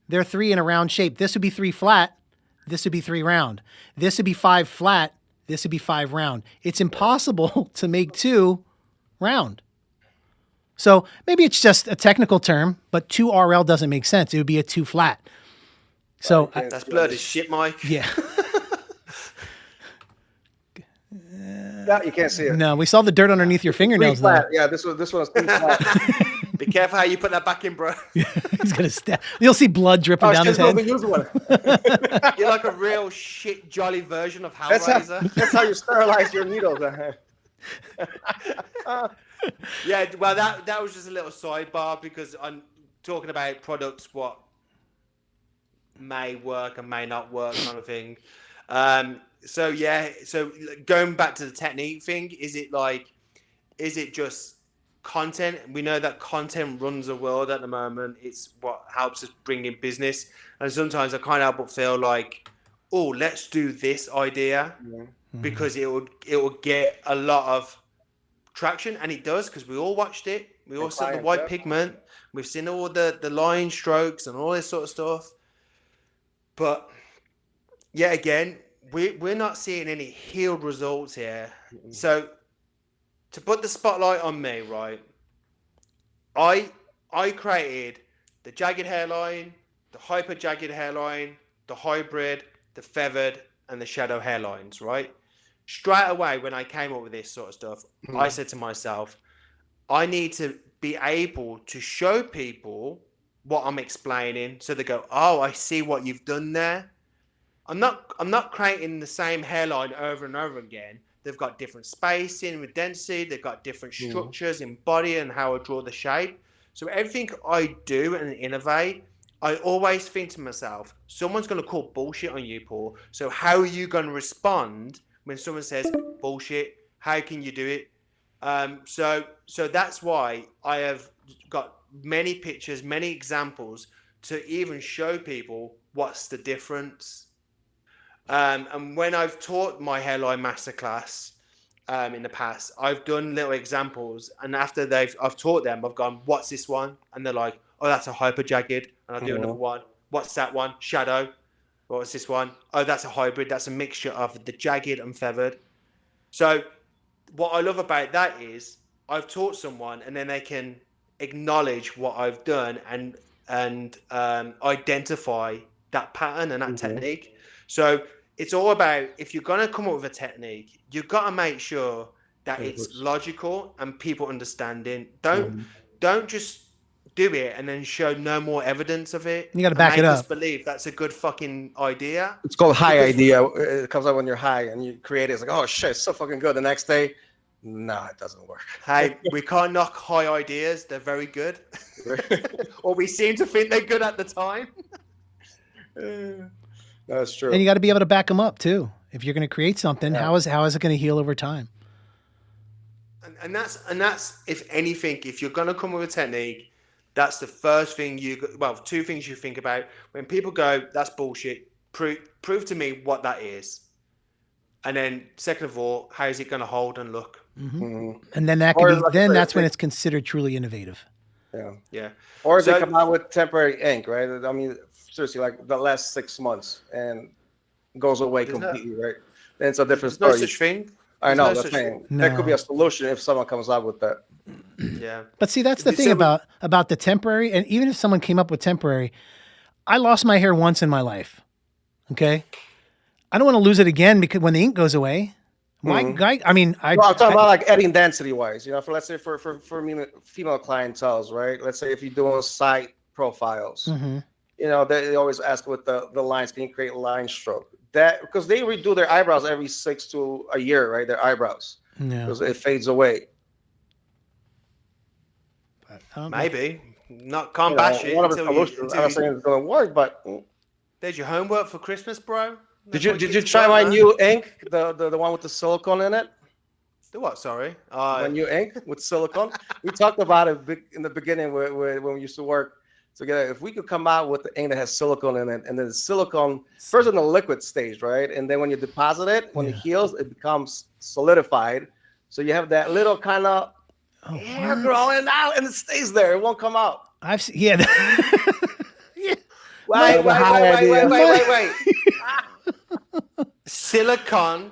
they're 3 in a round shape. This would be 3 flat. This would be 3 round. This would be 5 flat. This would be 5 round. It's impossible to make 2 round. So maybe it's just a technical term, but 2RL doesn't make sense. It would be a 2 flat. So that's blurred as shit, Mike. Yeah. No, you can't see it. No, we saw the dirt underneath your fingernails. Flat. Yeah, this one is 3 flat. Be careful how you put that back in, bro. He's gonna stab. You'll see blood dripping down his head. Use one. You're like a real shit jolly version of Hellraiser. That's how you sterilize your needles. Yeah, well, that was just a little sidebar because I'm talking about products what may work and may not work kind of thing. So going back to the technique thing, is it just content? We know that content runs the world at the moment. It's what helps us bring in business. And sometimes I can't help but feel like, oh, let's do this idea because it will get a lot of traction, and it does because we all watched it. We all saw the white pigment. We've seen all the line strokes and all this sort of stuff. But yeah, again, we're not seeing any healed results here. So to put the spotlight on me, right? I created the jagged hairline, the hyper jagged hairline, the hybrid, the feathered, and the shadow hairlines, right? Straight away, when I came up with this sort of stuff, I said to myself, I need to be able to show people what I'm explaining, so they go, "Oh, I see what you've done there." I'm not creating the same hairline over and over again. They've got different spacing with density. They've got different structures in body and how I draw the shape. So everything I do and innovate, I always think to myself, someone's going to call bullshit on you, Paul. So how are you going to respond when someone says bullshit? How can you do it? So that's why I have got many pictures, many examples to even show people what's the difference. And when I've taught my hairline masterclass in the past, I've done little examples, and after I've taught them, I've gone, "What's this one?" And they're like, "Oh, that's a hyper jagged." And I'll do another one. "What's that one?" "Shadow." "What's this one?" "Oh, that's a hybrid. That's a mixture of the jagged and feathered." So what I love about that is I've taught someone, and then they can acknowledge what I've done and identify that pattern and that technique. So it's all about, if you're going to come up with a technique, you've got to make sure that it's logical and people understanding. Don't just do it and then show no more evidence of it. You got to back it up. Just believe that's a good fucking idea. It's called high idea. It comes out when you're high and you create it. It's like, oh shit, it's so fucking good. The next day, no, it doesn't work. Hey, we can't knock high ideas. They're very good. Or we seem to think they're good at the time. That's true. And you got to be able to back them up too. If you're going to create something, how is it going to heal over time? And that's if anything, if you're going to come with a technique, that's the first thing two things you think about when people go, "That's bullshit." Prove to me what that is. And then second of all, how is it going to hold and look? And then that's when it's considered truly innovative. Yeah. Or they come out with temporary ink, right? I mean, seriously, like the last 6 months and goes away completely, right? Then it's a different story. No such thing. I know. That's thing. No. That could be a solution if someone comes out with that. Yeah. But see, that's the thing about the temporary. And even if someone came up with temporary, I lost my hair once in my life. Okay. I don't want to lose it again because when the ink goes away, I'm talking about like adding density wise, for let's say for female clientels, right? Let's say if you're doing site profiles, they always ask with the lines, can you create a line stroke? That because they redo their eyebrows every 6 to a year, right? Their eyebrows, because it fades away. Maybe can't bash it. One of the solutions. I'm not saying it's going to work, but there's your homework for Christmas, bro. Did you try my new ink, the one with the silicone in it? The what? Sorry, my new ink with silicone. We talked about it in the beginning when we used to work together. If we could come out with the ink that has silicone in it, and then the silicone first in the liquid stage, right, and then when you deposit it, when it heals, it becomes solidified. So you have that little kind of hair growing out, and it stays there. It won't come out. I've seen, yeah. Wait. Silicon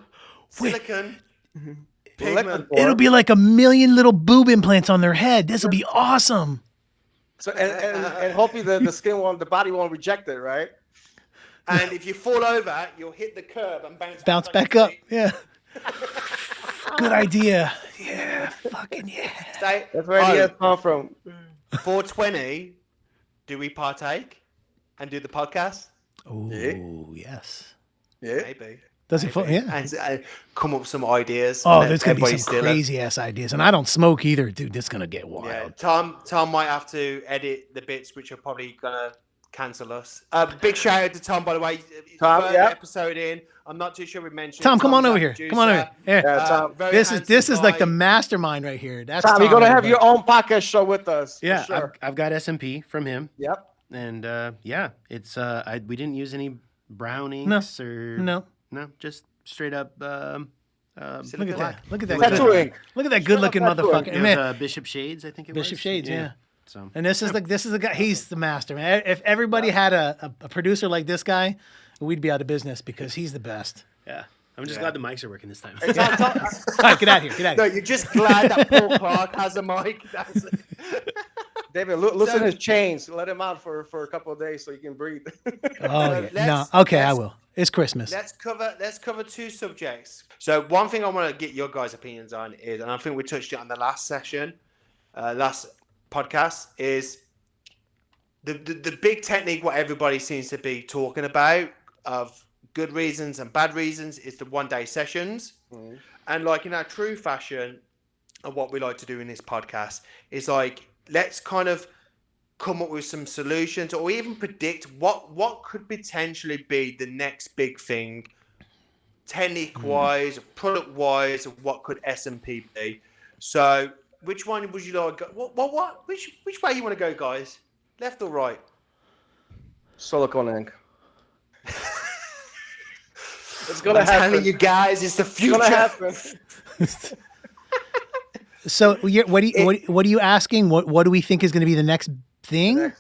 pigment. It'll be like 1 million little boob implants on their head. This will be awesome. So and hopefully the body won't reject it, right? And if you fall over, you'll hit the curb and bounce back up. Yeah. Good idea. Yeah. Fucking yeah. That's where ideas come from. 420, do we partake and do the podcast? Oh, yes. Yeah. Maybe. Does it feel, yeah. And come up with some ideas. Oh, there's going to be some crazy ass ideas. And I don't smoke either, dude. This is going to get wild. Yeah, Tom might have to edit the bits which are probably going to cancel us. Big shout out to Tom, by the way. Tom, episode in. I'm not too sure we mentioned. Tom, come on over here. Come on over here. Yeah, Tom. This is like the mastermind right here. That's Tom, you're going to have your own podcast show with us. Yeah, sure. I've got SMP from him. Yep. And it's we didn't use any brown inks or no, just straight up. Look at that! Look at that! Tattoo ink. Look at that good-looking motherfucker. It was Bishop Shades, I think it was. Bishop Shades, yeah. So, and this is the guy. He's the master, man. If everybody had a producer like this guy, we'd be out of business because he's the best. Yeah. I'm just glad the mics are working this time. All right, get out of here. No, you're just glad that Paul Clark has a mic. That's it. David, loosen his chains. Let him out for a couple of days so he can breathe. Oh, yeah. No. Okay, I will. It's Christmas. Let's cover two subjects. So one thing I want to get your guys' opinions on is, and I think we touched it on the last session, last podcast, is the big technique what everybody seems to be talking about of good reasons and bad reasons is the 1 day sessions. Mm. And like in our true fashion, and what we like to do in this podcast is like, let's kind of come up with some solutions or even predict what could potentially be the next big thing, technique-wise, product-wise, of what could SMP be. So which one would you like? Which way you want to go, guys? Left or right? Silicone ink. It's gonna happen. I'm telling you guys, it's the future. It's gonna happen. So, what are you asking? What do we think is going to be the next thing?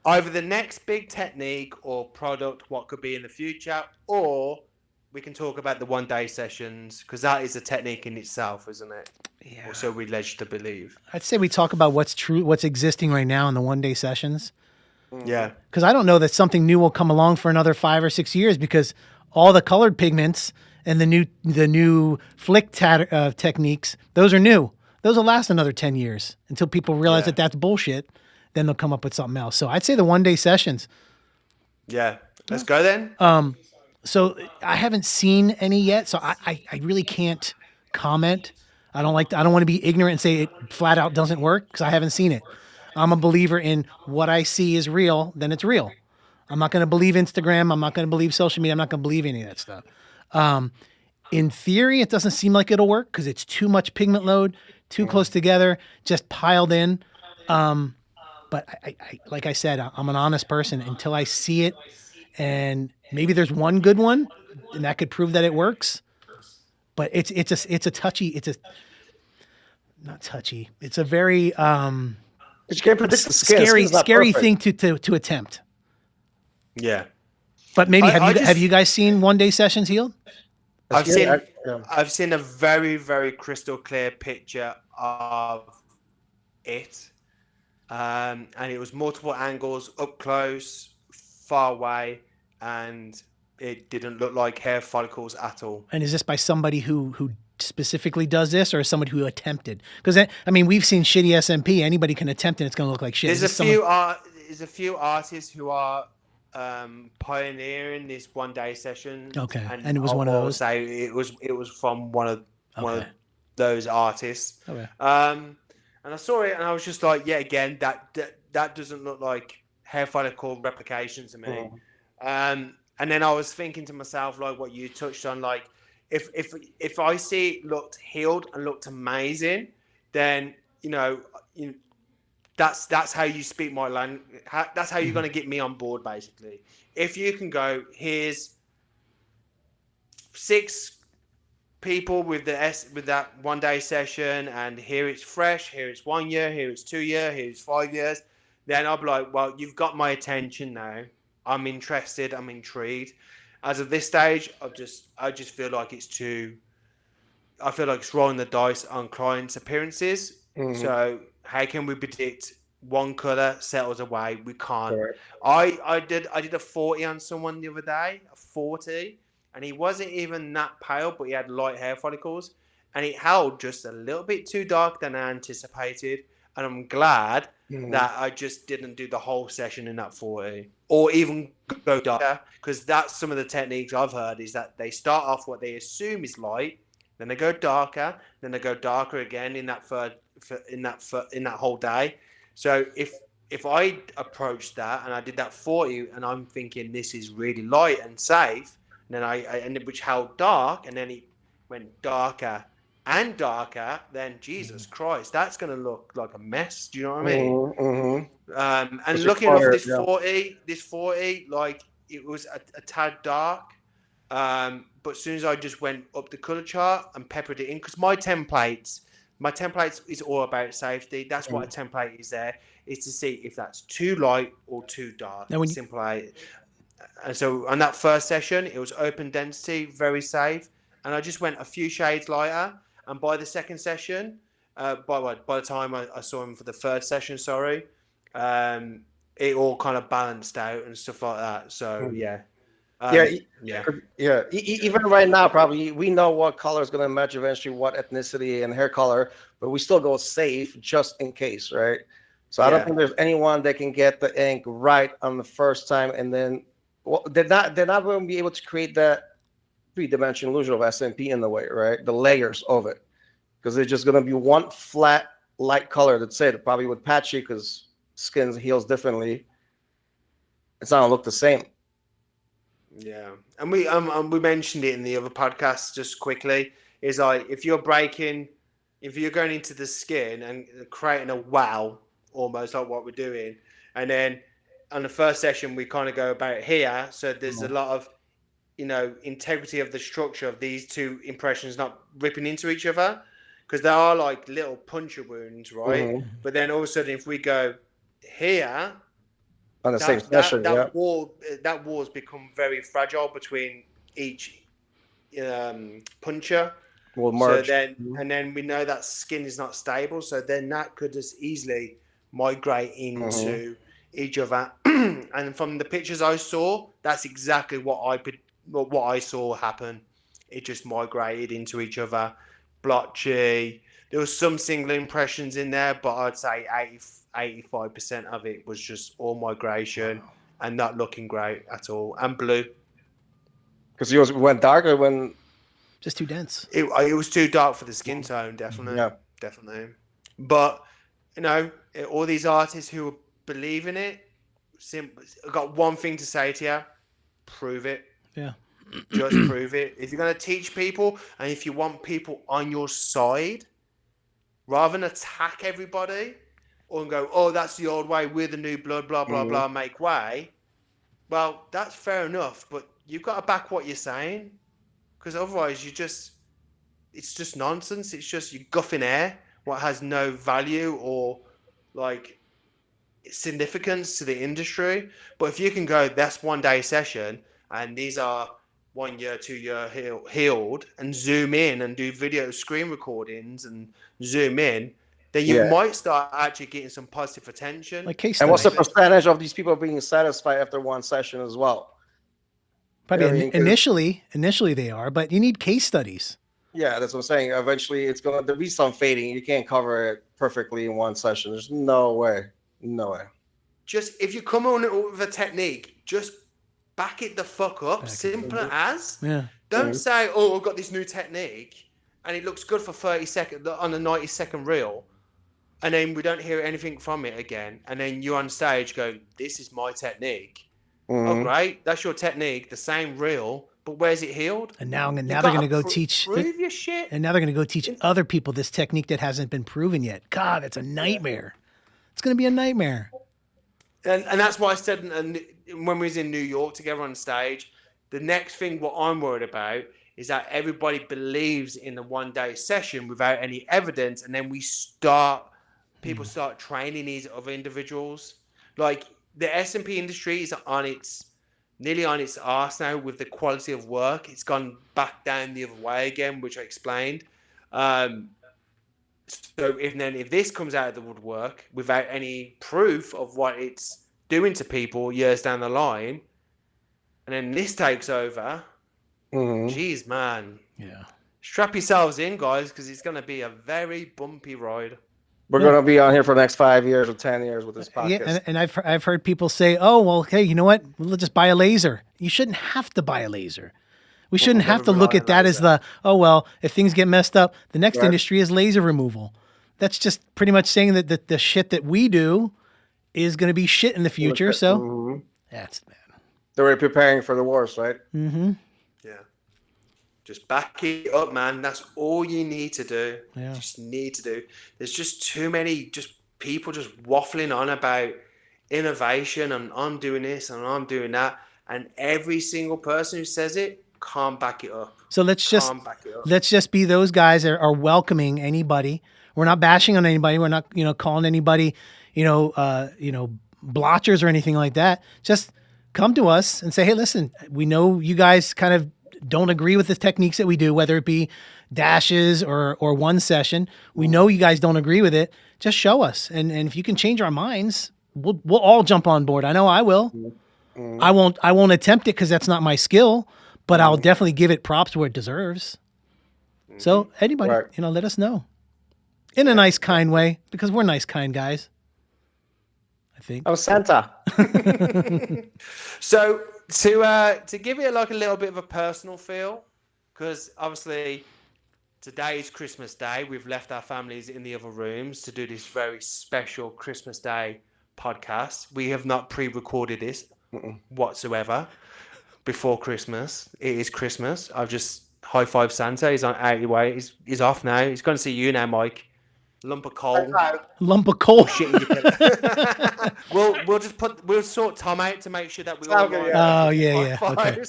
Either the next big technique or product, what could be in the future, or we can talk about the 1 day sessions because that is a technique in itself, isn't it? Yeah. Or so we're led to believe. I'd say we talk about what's true, what's existing right now in the 1 day sessions. Yeah. Because I don't know that something new will come along for another 5 or 6 years because all the colored pigments and the new flick techniques, those are new. Those will last another 10 years until people realize that that's bullshit. Then they'll come up with something else. So I'd say the 1 day sessions. Yeah. Let's go then. So I haven't seen any yet. So I really can't comment. I don't want to be ignorant and say it flat out doesn't work because I haven't seen it. I'm a believer in what I see is real, then it's real. I'm not going to believe Instagram. I'm not going to believe social media. I'm not going to believe any of that stuff. In theory, it doesn't seem like it'll work because it's too much pigment load, too close together, just piled in. But I like I said, I'm an honest person until I see it, and maybe there's one good one, and that could prove that it works. But it's a very you can't predict the skin. scary thing to attempt. Yeah. But maybe have you guys seen 1 day sessions healed? I've seen a very, very crystal clear picture of it. And it was multiple angles, up close, far away, and it didn't look like hair follicles at all. And is this by somebody who specifically does this, or somebody who attempted? Because I mean, we've seen shitty SMP. Anybody can attempt, and it's going to look like shit. There's a few artists who are pioneering this 1 day session. Okay, and it was one of those. So it was from one of those artists. Okay. And I saw it, and I was just like, yeah, again, that doesn't look like hair follicle replication to me. And then I was thinking to myself, like what you touched on, like if I see it looked healed and looked amazing, then that's how you speak my language. That's how you're going to get me on board, basically. If you can go, here's 6 people with that 1 day session, and here it's fresh, here it's 1 year, here it's 2 years, here it's 5 years, then I'll be like, well, you've got my attention now. I'm interested. I'm intrigued. As of this stage, I just feel like it's rolling the dice on clients' appearances. Mm-hmm. So how can we predict one color settles away? We can't. Right. I did a 40 on someone the other day, a 40, and he wasn't even that pale, but he had light hair follicles, and it held just a little bit too dark than I anticipated. And I'm glad that I just didn't do the whole session in that 40 or even go darker, because that's some of the techniques I've heard is that they start off what they assume is light, then they go darker, then they go darker again in that in that whole day. So if I approached that and I did that 40 and I'm thinking this is really light and safe, and then I ended which held dark, and then it went darker and darker, then Jesus Christ, that's going to look like a mess. Do you know what I mean? And looking off this 40, like it was a tad dark. But as soon as I just went up the color chart and peppered it in, because my templates is all about safety. That's what a template is there, is to see if that's too light or too dark. And so on that first session, it was open density, very safe. And I just went a few shades lighter. And by the second session, by the time I saw him for the third session, it all kind of balanced out and stuff like that. So yeah. Even right now, probably we know what color is going to match eventually, what ethnicity and hair color, but we still go safe just in case, right? So I don't think there's anyone that can get the ink right on the first time, and then they're not going to be able to create that three-dimensional illusion of SMP in the way, right? The layers of it, because it's just going to be one flat light color. That's it. Probably with patchy, because skin heals differently. It's not going to look the same. Yeah, and we mentioned it in the other podcast just quickly. Is like if you're going into the skin and creating a wow, almost like what we're doing, and then on the first session we kind of go about here. So there's a lot of integrity of the structure of these two impressions not ripping into each other, because they are like little puncture wounds, right? But then all of a sudden, if we go here on the same session, that wall's become very fragile between each puncher. Will merge. So and then we know that skin is not stable, so then that could just easily migrate into each other. And from the pictures I saw, that's exactly what I saw happen. It just migrated into each other, blotchy. There was some single impressions in there, but I'd say 85% of it was just all migration and not looking great at all. And blue, because yours went darker when just too dense. It was too dark for the skin tone, definitely. Definitely. But all these artists who believe in it, I've got one thing to say to you: prove it. Yeah. Just prove it. If you're going to teach people, and if you want people on your side, rather than attack everybody or go, oh, that's the old way, we're the new blood, blah, blah, blah, make way. Well, that's fair enough, but you've got to back what you're saying, because otherwise it's just nonsense. It's just you guffing air, what has no value or like significance to the industry. But if you can go, that's 1 day session, and these are 1 year, 2 year healed, and zoom in and do video screen recordings and zoom in, then you might start actually getting some positive attention. Like case and what's the percentage of these people being satisfied after one session as well? Probably initially they are, but you need case studies. Yeah, that's what I'm saying. Eventually, there'll be some fading. You can't cover it perfectly in one session. There's no way. No way. Just if you come on with a technique, just back it the fuck up. Simple as. Yeah. Don't say, oh, I've got this new technique and it looks good for 30 seconds on a 90-second reel, and then we don't hear anything from it again. And then you're on stage going, this is my technique. Oh, great. That's your technique. The same reel, but where's it healed? And now they're going to go teach. Prove your shit. And now they're going to go teach other people this technique that hasn't been proven yet. God, it's a nightmare. It's going to be a nightmare. And that's why I said, and when we was in New York together on stage, the next thing what I'm worried about is that everybody believes in the 1 day session without any evidence, and then people start training these other individuals. Like the SMP industry is nearly on its arse now with the quality of work. It's gone back down the other way again, which I explained. So if this comes out of the woodwork without any proof of what it's doing to people years down the line, and then this takes over, geez, man. Yeah. Strap yourselves in, guys, because it's going to be a very bumpy ride. We're going to be on here for the next 5 years or 10 years with this podcast. Yeah, and I've heard people say, "Oh, well, hey, you know what? We'll just buy a laser." You shouldn't have to buy a laser. We shouldn't have to look at that as if things get messed up, the next industry is laser removal. That's just pretty much saying that the shit that we do is going to be shit in the future. So that's bad. They're preparing for the worst, right? Mm-hmm. Yeah. Just back it up, man. That's all you need to do. Yeah. Just need to do. There's just too many people just waffling on about innovation and I'm doing this and I'm doing that. And every single person who says it can't back it up. So let's just be those guys that are welcoming anybody. We're not bashing on anybody. We're not, calling anybody, blotchers or anything like that. Just come to us and say, hey, listen, we know you guys kind of don't agree with the techniques that we do, whether it be dashes or one session. We know you guys don't agree with it. Just show us. And if you can change our minds, we'll all jump on board. I know I will. I won't attempt it because that's not my skill, but I'll definitely give it props where it deserves. So anybody, let us know in a nice, kind way, because we're nice, kind guys. I think. Oh, Santa. So to give it like a little bit of a personal feel, because obviously today is Christmas Day. We've left our families in the other rooms to do this very special Christmas Day podcast. We have not pre-recorded this whatsoever before Christmas. It is Christmas. I've just high-five Santa. He's on out your way. He's off now. He's going to see you now, Mike. Lump of coal. Shit. We'll sort Tom out to make sure that we all yeah. Okay.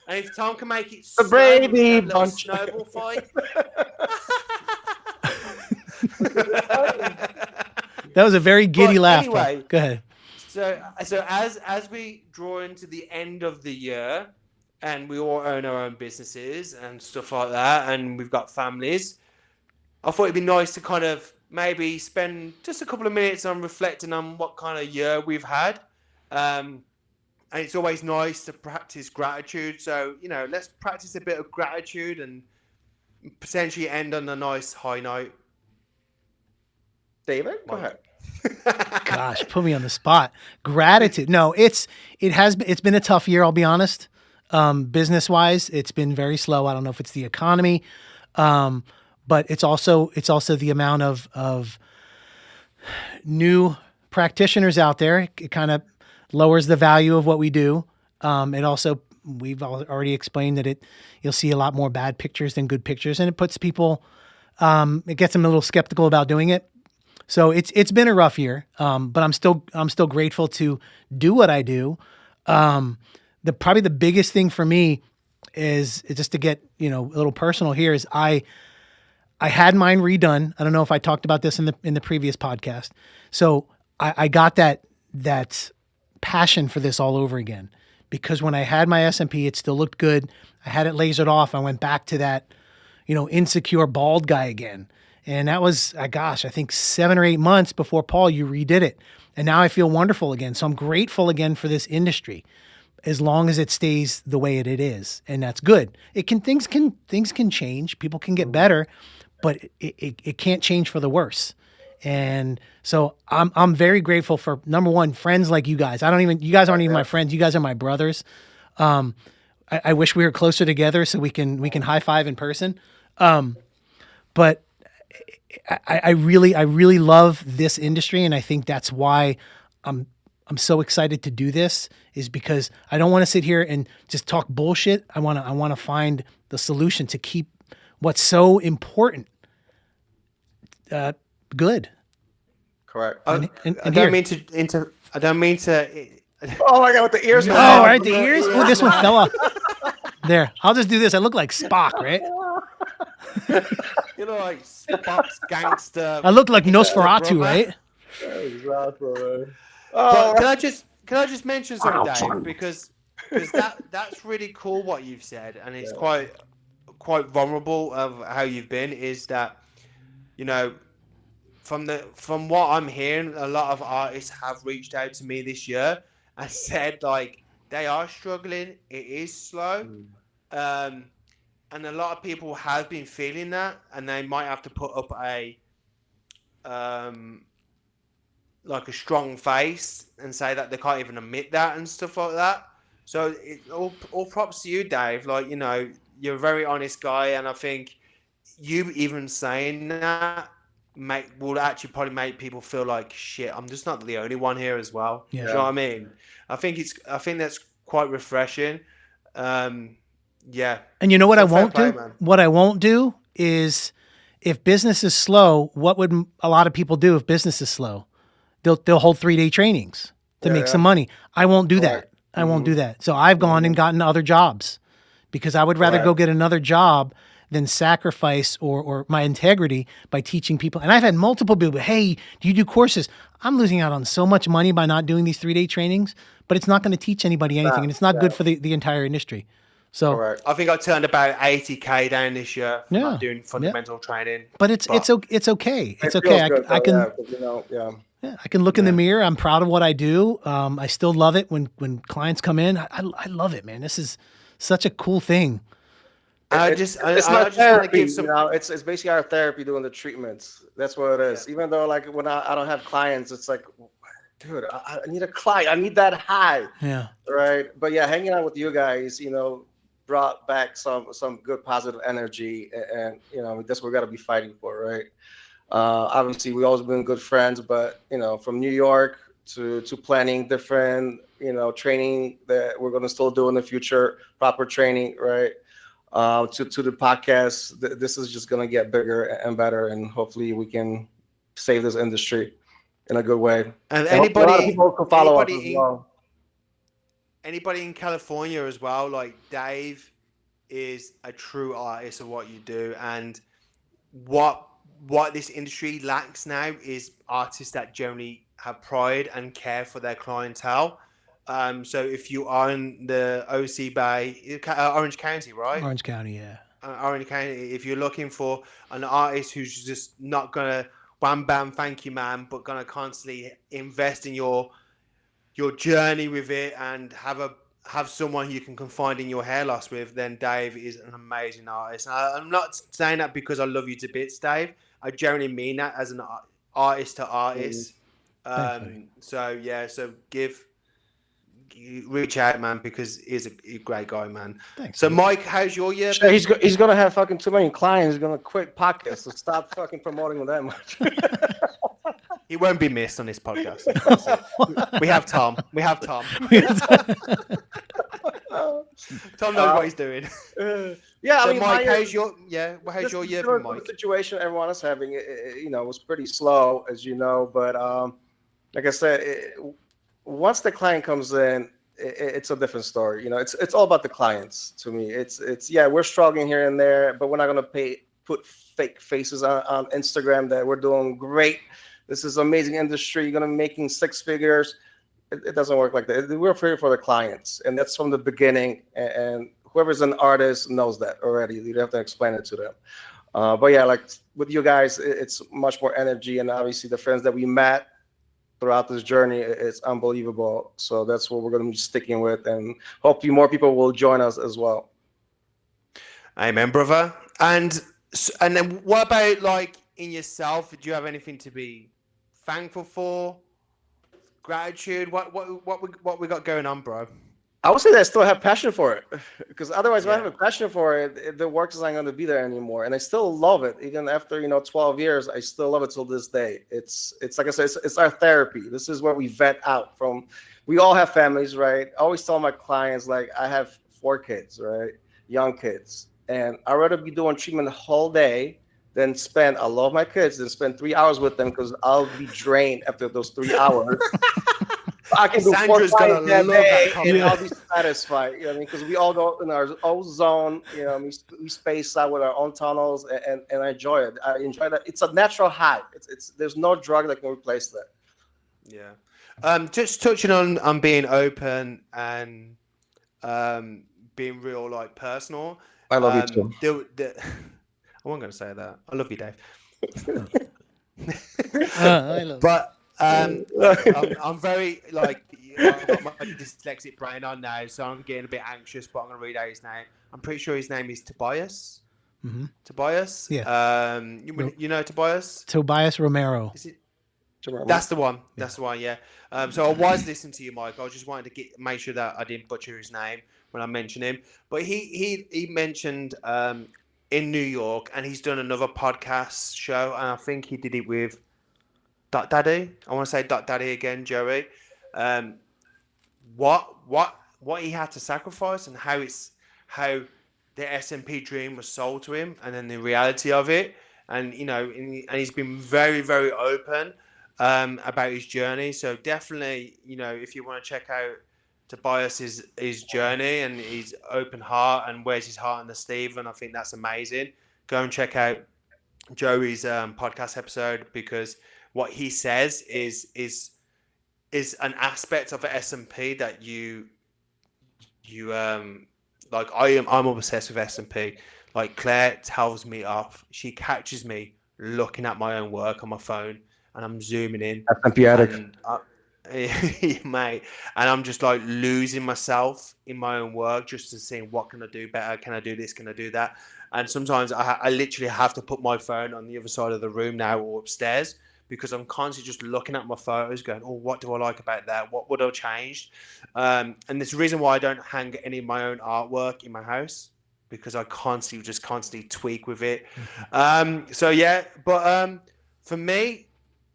And if Tom can make it the Brady bunch snowball fight. That was a very giddy laugh. Anyway, go ahead. So as we draw into the end of the year and we all own our own businesses and stuff like that, and we've got families, I thought it'd be nice to kind of maybe spend just a couple of minutes on reflecting on what kind of year we've had. And it's always nice to practice gratitude. So, let's practice a bit of gratitude and potentially end on a nice high note. David, go ahead. Gosh, put me on the spot. Gratitude. No, it's been a tough year, I'll be honest. Business wise, it's been very slow. I don't know if it's the economy. But it's also the amount of new practitioners out there. It kind of lowers the value of what we do. It also, we've already explained that you'll see a lot more bad pictures than good pictures, and it puts people, it gets them a little skeptical about doing it. So it's been a rough year. But I'm still grateful to do what I do. Probably the biggest thing for me is just to get, a little personal here is I had mine redone. I don't know if I talked about this in the previous podcast. So I got that passion for this all over again, because when I had my SMP, it still looked good. I had it lasered off. I went back to that, insecure bald guy again. And that was, I think 7 or 8 months before, Paul, you redid it. And now I feel wonderful again. So I'm grateful again for this industry, as long as it stays the way it is. And that's good. Things can change. People can get better, but it can't change for the worse. And so I'm very grateful for, number one, friends like you guys. You guys aren't even my friends. You guys are my brothers. I wish we were closer together so we can high five in person. But I really love this industry. And I think that's why I'm so excited to do this, is because I don't want to sit here and just talk bullshit. I want to find the solution to keep what's so important good. Correct. I don't mean to. Oh my God, with the ears. Oh, right, the ears. Oh, this one fell off. There, I'll just do this. I look like Spock, right? Like Spock's gangster. I look like Nosferatu, right? Exactly. But can I just mention something, Dave? Because that's really cool what you've said, and it's quite vulnerable of how you've been. Is that, from what I'm hearing, a lot of artists have reached out to me this year and said like they are struggling. It is slow, and a lot of people have been feeling that, and they might have to put up a like a strong face and say that they can't even admit that and stuff like that. So all props to you, Dave. Like, you know, you're a very honest guy, and I think you even saying that will actually probably make people feel like shit. I'm just not the only one here as well. Yeah. Do you know what I mean? I think that's quite refreshing. Yeah. And you know what So I won't fair do? play, man. What I won't do is, if business is slow, what would a lot of people do if business is slow? They'll hold 3-day trainings to make some money. I won't do that. I won't do that. So I've gone and gotten other jobs because I would rather go get another job than sacrifice or my integrity by teaching people. And I've had multiple people, hey, do you do courses? I'm losing out on so much money by not doing these 3-day trainings, but it's not going to teach anybody anything. And it's not good for the entire industry. So I think I turned about 80K down this year for not doing fundamental training. But it's okay. It's okay. Good, I can I can look in the mirror. I'm proud of what I do. I still love it when clients come in. I love it, man. This is such a cool thing. It's not therapy, you know. It's basically our therapy doing the treatments. That's what it is. Even though, like, when I don't have clients, it's like, dude, I need a client. I need that high. Yeah. Right. But yeah, hanging out with you guys, you know, brought back some good positive energy, and you know, that's what we got to be fighting for, right? Obviously, we've always been good friends, but you know, from New York to planning different, you know, training that we're going to still do in the future, proper training, right? To the podcast, this is just going to get bigger and better, and hopefully we can save this industry in a good way. And anybody, a lot of people can follow us as well. Anybody in California as well, like Dave is a true artist of what you do, and what this industry lacks now is artists that generally have pride and care for their clientele. So if you are in the OC Bay, Orange County, right? Orange County, yeah. Orange County. If you're looking for an artist who's just not gonna wham bam, thank you, man, but gonna constantly invest in your journey with it and have someone you can confide in your hair loss with, then Dave is an amazing artist. I'm not saying that because I love you to bits, Dave. I generally mean that as an artist to artist. So reach out, man, because he's a great guy, man. Thanks. So Mike, how's your year? He's gonna have fucking too many clients. He's gonna quit podcasts. So stop fucking promoting them that much. He won't be missed on this podcast. We have Tom. Tom knows what he's doing. Yeah, so I mean, Mike, how's your year been, Mike? The situation everyone is having, you know, was pretty slow, as you know. But like I said, once the client comes in, it's a different story. You know, it's all about the clients to me. It's we're struggling here and there, but we're not gonna put fake faces on Instagram that we're doing great. This is amazing industry. You're gonna be making 6 figures. It doesn't work like that. We're here for the clients, and that's from the beginning. And whoever's an artist knows that already. You don't have to explain it to them. But yeah, like with you guys, it's much more energy, and obviously the friends that we met throughout this journey, it's unbelievable. So that's what we're gonna be sticking with, and hopefully more people will join us as well. Amen, brother. And then what about, like, in yourself? Do you have anything to be thankful for? Gratitude? What we got going on, bro? I would say that I still have passion for it, because otherwise, if I have a passion for it, the work is not going to be there anymore. And I still love it, even after 12 years. I still love it till this day. It's like I said, it's our therapy. This is where we vet out from. We all have families, right? I always tell my clients, like, I have 4 kids, right? Young kids, and I'd rather be doing treatment the whole day than I love my kids, than spend 3 hours with them, because I'll be drained after those 3 hours. I can do Sandra's 4 gonna clients that love day, that and I'll be satisfied. You know what I mean? Because we all go in our own zone. You know, we space out with our own tunnels, and I enjoy it. I enjoy that. It's a natural high. It's there's no drug that can replace that. Yeah. Just touching on being open and being real, like, personal. I love you too. I wasn't going to say that. I love you, Dave. I love but I'm very, like, I've got my dyslexic brain on now, so I'm getting a bit anxious, but I'm going to read out his name. I'm pretty sure his name is Tobias. Tobias. Yeah. You know Tobias? Tobias Romero. Is it? That's the one. That's the one. Yeah. So I was listening to you, Mike. I just wanted to make sure that I didn't butcher his name when I mentioned him. But he mentioned in New York, and he's done another podcast show, and I think he did it with Dot Daddy. I want to say Dot Daddy again, Joey. What he had to sacrifice, and how the SMP dream was sold to him, and then the reality of it, and and he's been very, very open about his journey. So definitely, if you want to check out Tobias' his journey and his open heart and wears his heart on the sleeve, and I think that's amazing. Go and check out Joey's podcast episode, because what he says is an aspect of the SMP that you like. I'm obsessed with SMP. Like, Claire tells me off. She catches me looking at my own work on my phone, and I'm zooming in. SMP addict. Mate, and I'm just like losing myself in my own work, just to see what can I do better, can I do this, can I do that. And sometimes I literally have to put my phone on the other side of the room now, or upstairs, because I'm constantly just looking at my photos going, oh, what do I like about that, what would I change? And there's a reason why I don't hang any of my own artwork in my house, because I constantly tweak with it. So yeah, but for me,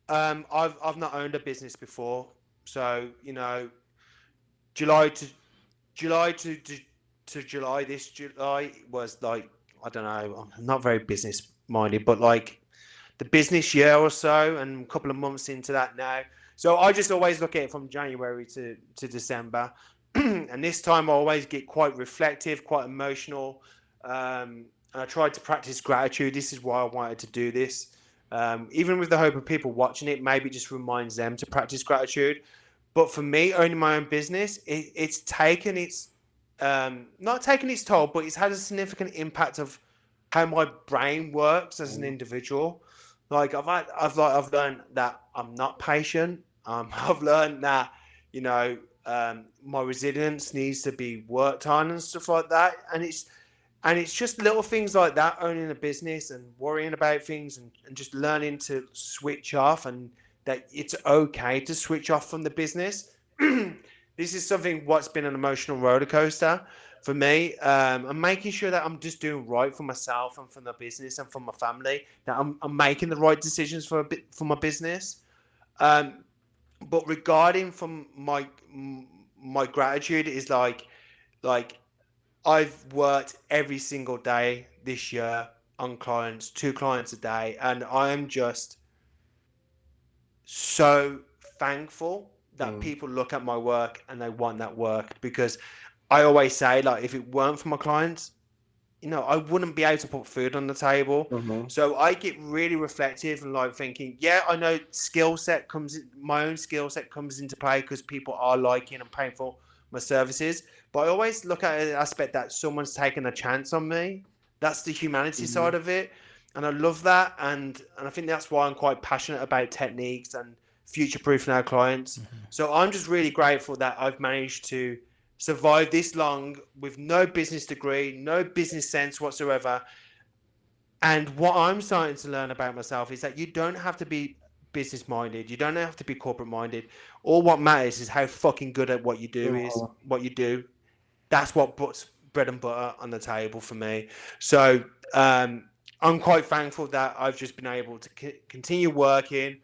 I've not owned a business before. So, July to July this July was like, I don't know, I'm not very business minded, but like the business year or so, and a couple of months into that now. So I just always look at it from January to December. And this time I always get quite reflective, quite emotional. And I tried to practice gratitude. This is why I wanted to do this. Even with the hope of people watching it, maybe it just reminds them to practice gratitude. But for me, owning my own business, it's taken its not taken its toll, but it's had a significant impact of how my brain works as an individual. Like I've learned that I'm not patient. I've learned that my resilience needs to be worked on and stuff like that. And it's just little things like that, owning a business and worrying about things, and just learning to switch off, and that it's okay to switch off from the business. This is something what's been an emotional roller coaster for me. I'm making sure that I'm just doing right for myself and for the business and for my family, that I'm making the right decisions for my business. But regarding from my gratitude is like I've worked every single day this year on clients, 2 clients a day, and I am just so thankful that people look at my work and they want that work, because I always say, like, if it weren't for my clients, I wouldn't be able to put food on the table. So I get really reflective and like thinking, yeah, I know my own skill set comes into play because people are liking and paying for my services. But I always look at the aspect that someone's taken a chance on me. That's the humanity side of it. And I love that. And I think that's why I'm quite passionate about techniques and future-proofing our clients. So I'm just really grateful that I've managed to survive this long with no business degree, no business sense whatsoever. And what I'm starting to learn about myself is that you don't have to be business minded. You don't have to be corporate minded. All what matters is how fucking good at what you do is what you do. That's what puts bread and butter on the table for me. So I'm quite thankful that I've just been able to continue working,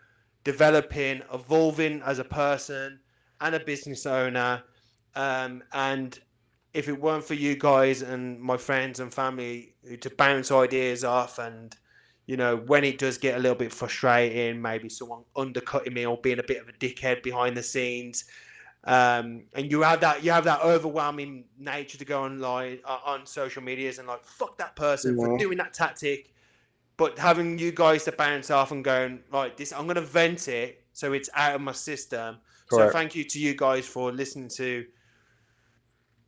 developing, evolving as a person and a business owner. And if it weren't for you guys and my friends and family to bounce ideas off, and when it does get a little bit frustrating, maybe someone undercutting me or being a bit of a dickhead behind the scenes, and you have that overwhelming nature to go online on social medias and like, fuck that person for doing that tactic. But having you guys to bounce off and going, like, this, I'm going to vent it so it's out of my system. Correct. So thank you to you guys for listening to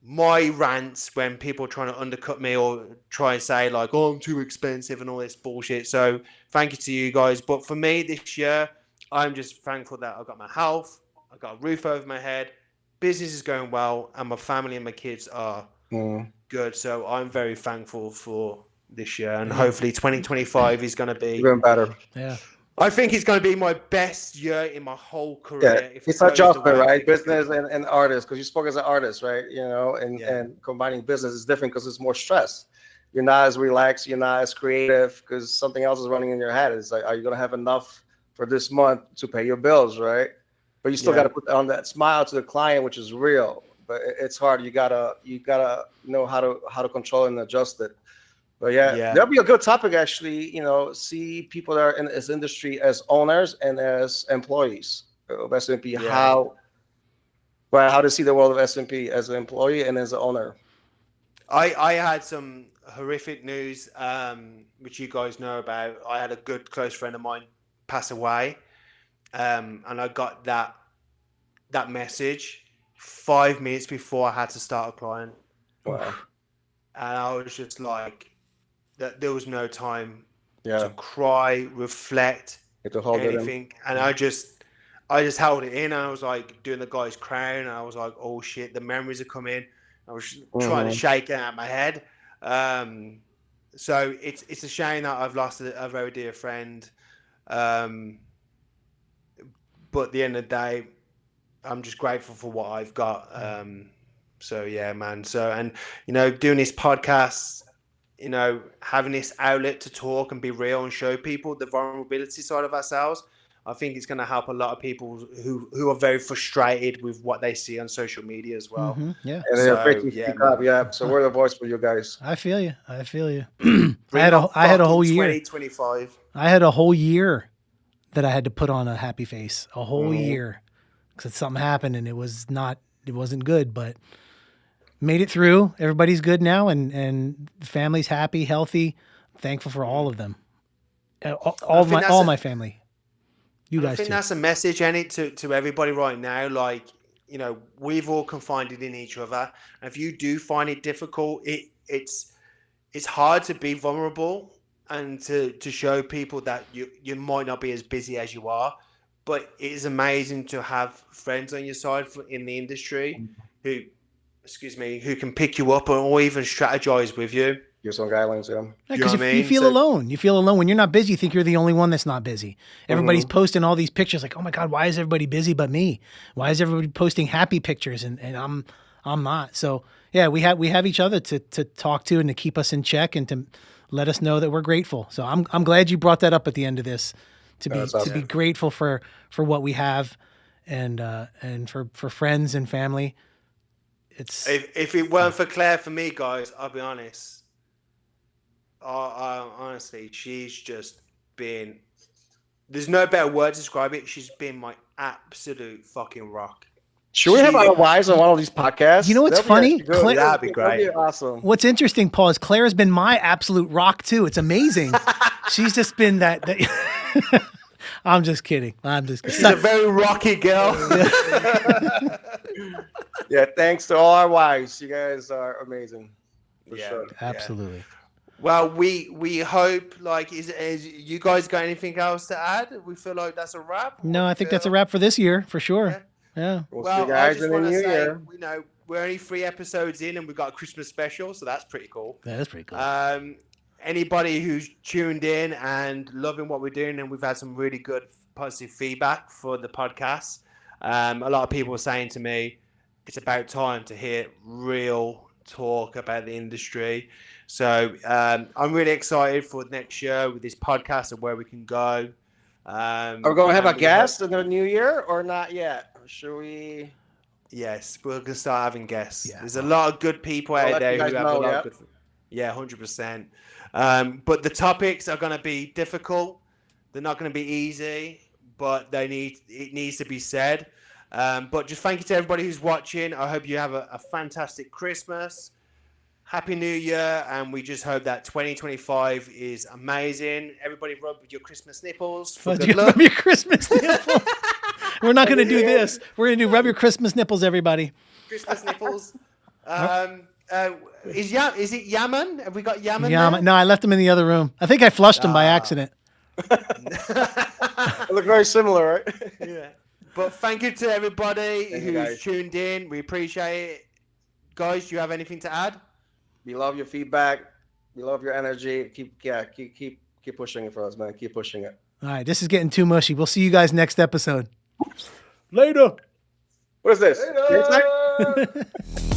my rants when people are trying to undercut me or try and say like, oh, I'm too expensive and all this bullshit. So thank you to you guys. But for me this year, I'm just thankful that I've got my health, I've got a roof over my head, business is going well, and my family and my kids are good. So I'm very thankful for this year, and hopefully 2025 is going to be even better. Yeah. I think it's going to be my best year in my whole career. Yeah, it's adjustment, right? Business and artist, because you spoke as an artist, right? And combining business is different because it's more stress. You're not as relaxed. You're not as creative because something else is running in your head. It's like, are you going to have enough for this month to pay your bills, right? But you still got to put on that smile to the client, which is real. But it's hard. You gotta know how to control and adjust it. But that'll be a good topic actually. See people that are in this industry as owners and as employees of SMP. How to see the world of SMP as an employee and as an owner. I had some horrific news, which you guys know about. I had a good close friend of mine pass away, and I got that message 5 minutes before I had to start a client. Wow. And I was just like, that there was no time to cry, reflect, to hold anything. And I just held it in. And I was like doing the guy's crown. And I was like, oh shit, the memories are coming. I was trying to shake it out of my head. So it's a shame that I've lost a very dear friend. But at the end of the day, I'm just grateful for what I've got. So yeah, man. So, and doing this podcast, having this outlet to talk and be real and show people the vulnerability side of ourselves, I think it's going to help a lot of people who are very frustrated with what they see on social media as well. Mm-hmm. Yeah. And they're afraid to speak up. Yeah. So we're the voice for you guys. I feel you. I had a whole year. 2025. I had a whole year that I had to put on a happy face. A whole year. Because something happened and it wasn't good, but made it through. Everybody's good now, and the family's happy, healthy. Thankful for all of them. All my family. You guys I think too. that's a message, Annie, to everybody right now. Like, we've all confided in each other. And if you do find it difficult, it's hard to be vulnerable and to show people that you might not be as busy as you are. But it is amazing to have friends on your side in the industry who can pick you up or even strategize with you. Give some guidelines, yeah. Because you feel alone. You feel alone when you're not busy. You think you're the only one that's not busy. Everybody's posting all these pictures like, oh my God, why is everybody busy but me? Why is everybody posting happy pictures and I'm not? So yeah, we have each other to talk to and to keep us in check and to let us know that we're grateful. So I'm glad you brought that up at the end of this. To be grateful for what we have and for friends and family. If it weren't for Claire, for me, guys, I'll be honest. Honestly, she's just been. There's no better word to describe it. She's been my absolute fucking rock. Should we have our wives on one of these podcasts? You know what's funny? Claire, that'd be great. That'd be awesome. What's interesting, Paul, is Claire has been my absolute rock too. It's amazing. She's just been that I'm just kidding. She's a very rocky girl. Yeah, thanks to all our wives. You guys are amazing. For sure. Absolutely. Yeah. Well, we hope, like, is you guys got anything else to add? We feel like that's a wrap? No, I think that's a wrap for this year, for sure. Yeah. We'll see you guys in the new year. We're only 3 episodes in and we've got a Christmas special, so that's pretty cool. That is pretty cool. Anybody who's tuned in and loving what we're doing, and we've had some really good positive feedback for the podcast. A lot of people were saying to me, it's about time to hear real talk about the industry. So I'm really excited for next year with this podcast and where we can go. Are we going to have a guest in the new year or not yet? Should we? Yes, we're going to start having guests. Yeah. There's a lot of good people out there who have a lot of good. Yeah, 100%. But the topics are going to be difficult. They're not going to be easy, but it needs to be said. But just thank you to everybody who's watching. I hope you have a fantastic Christmas. Happy New Year, and we just hope that 2025 is amazing. Everybody rub your Christmas nipples for good luck. Rub your Christmas nipples. We're not going to do this. We're going to do rub your Christmas nipples, everybody. Christmas nipples. Is it Yaman? Have we got Yaman? Yaman? No, I left him in the other room. I think I flushed him by accident. They look very similar, right? Yeah. But thank you to everybody who's tuned in. We appreciate it. Guys, do you have anything to add? We love your feedback. We love your energy. Keep pushing it for us, man. Keep pushing it. All right, this is getting too mushy. We'll see you guys next episode. Later. What is this? Later.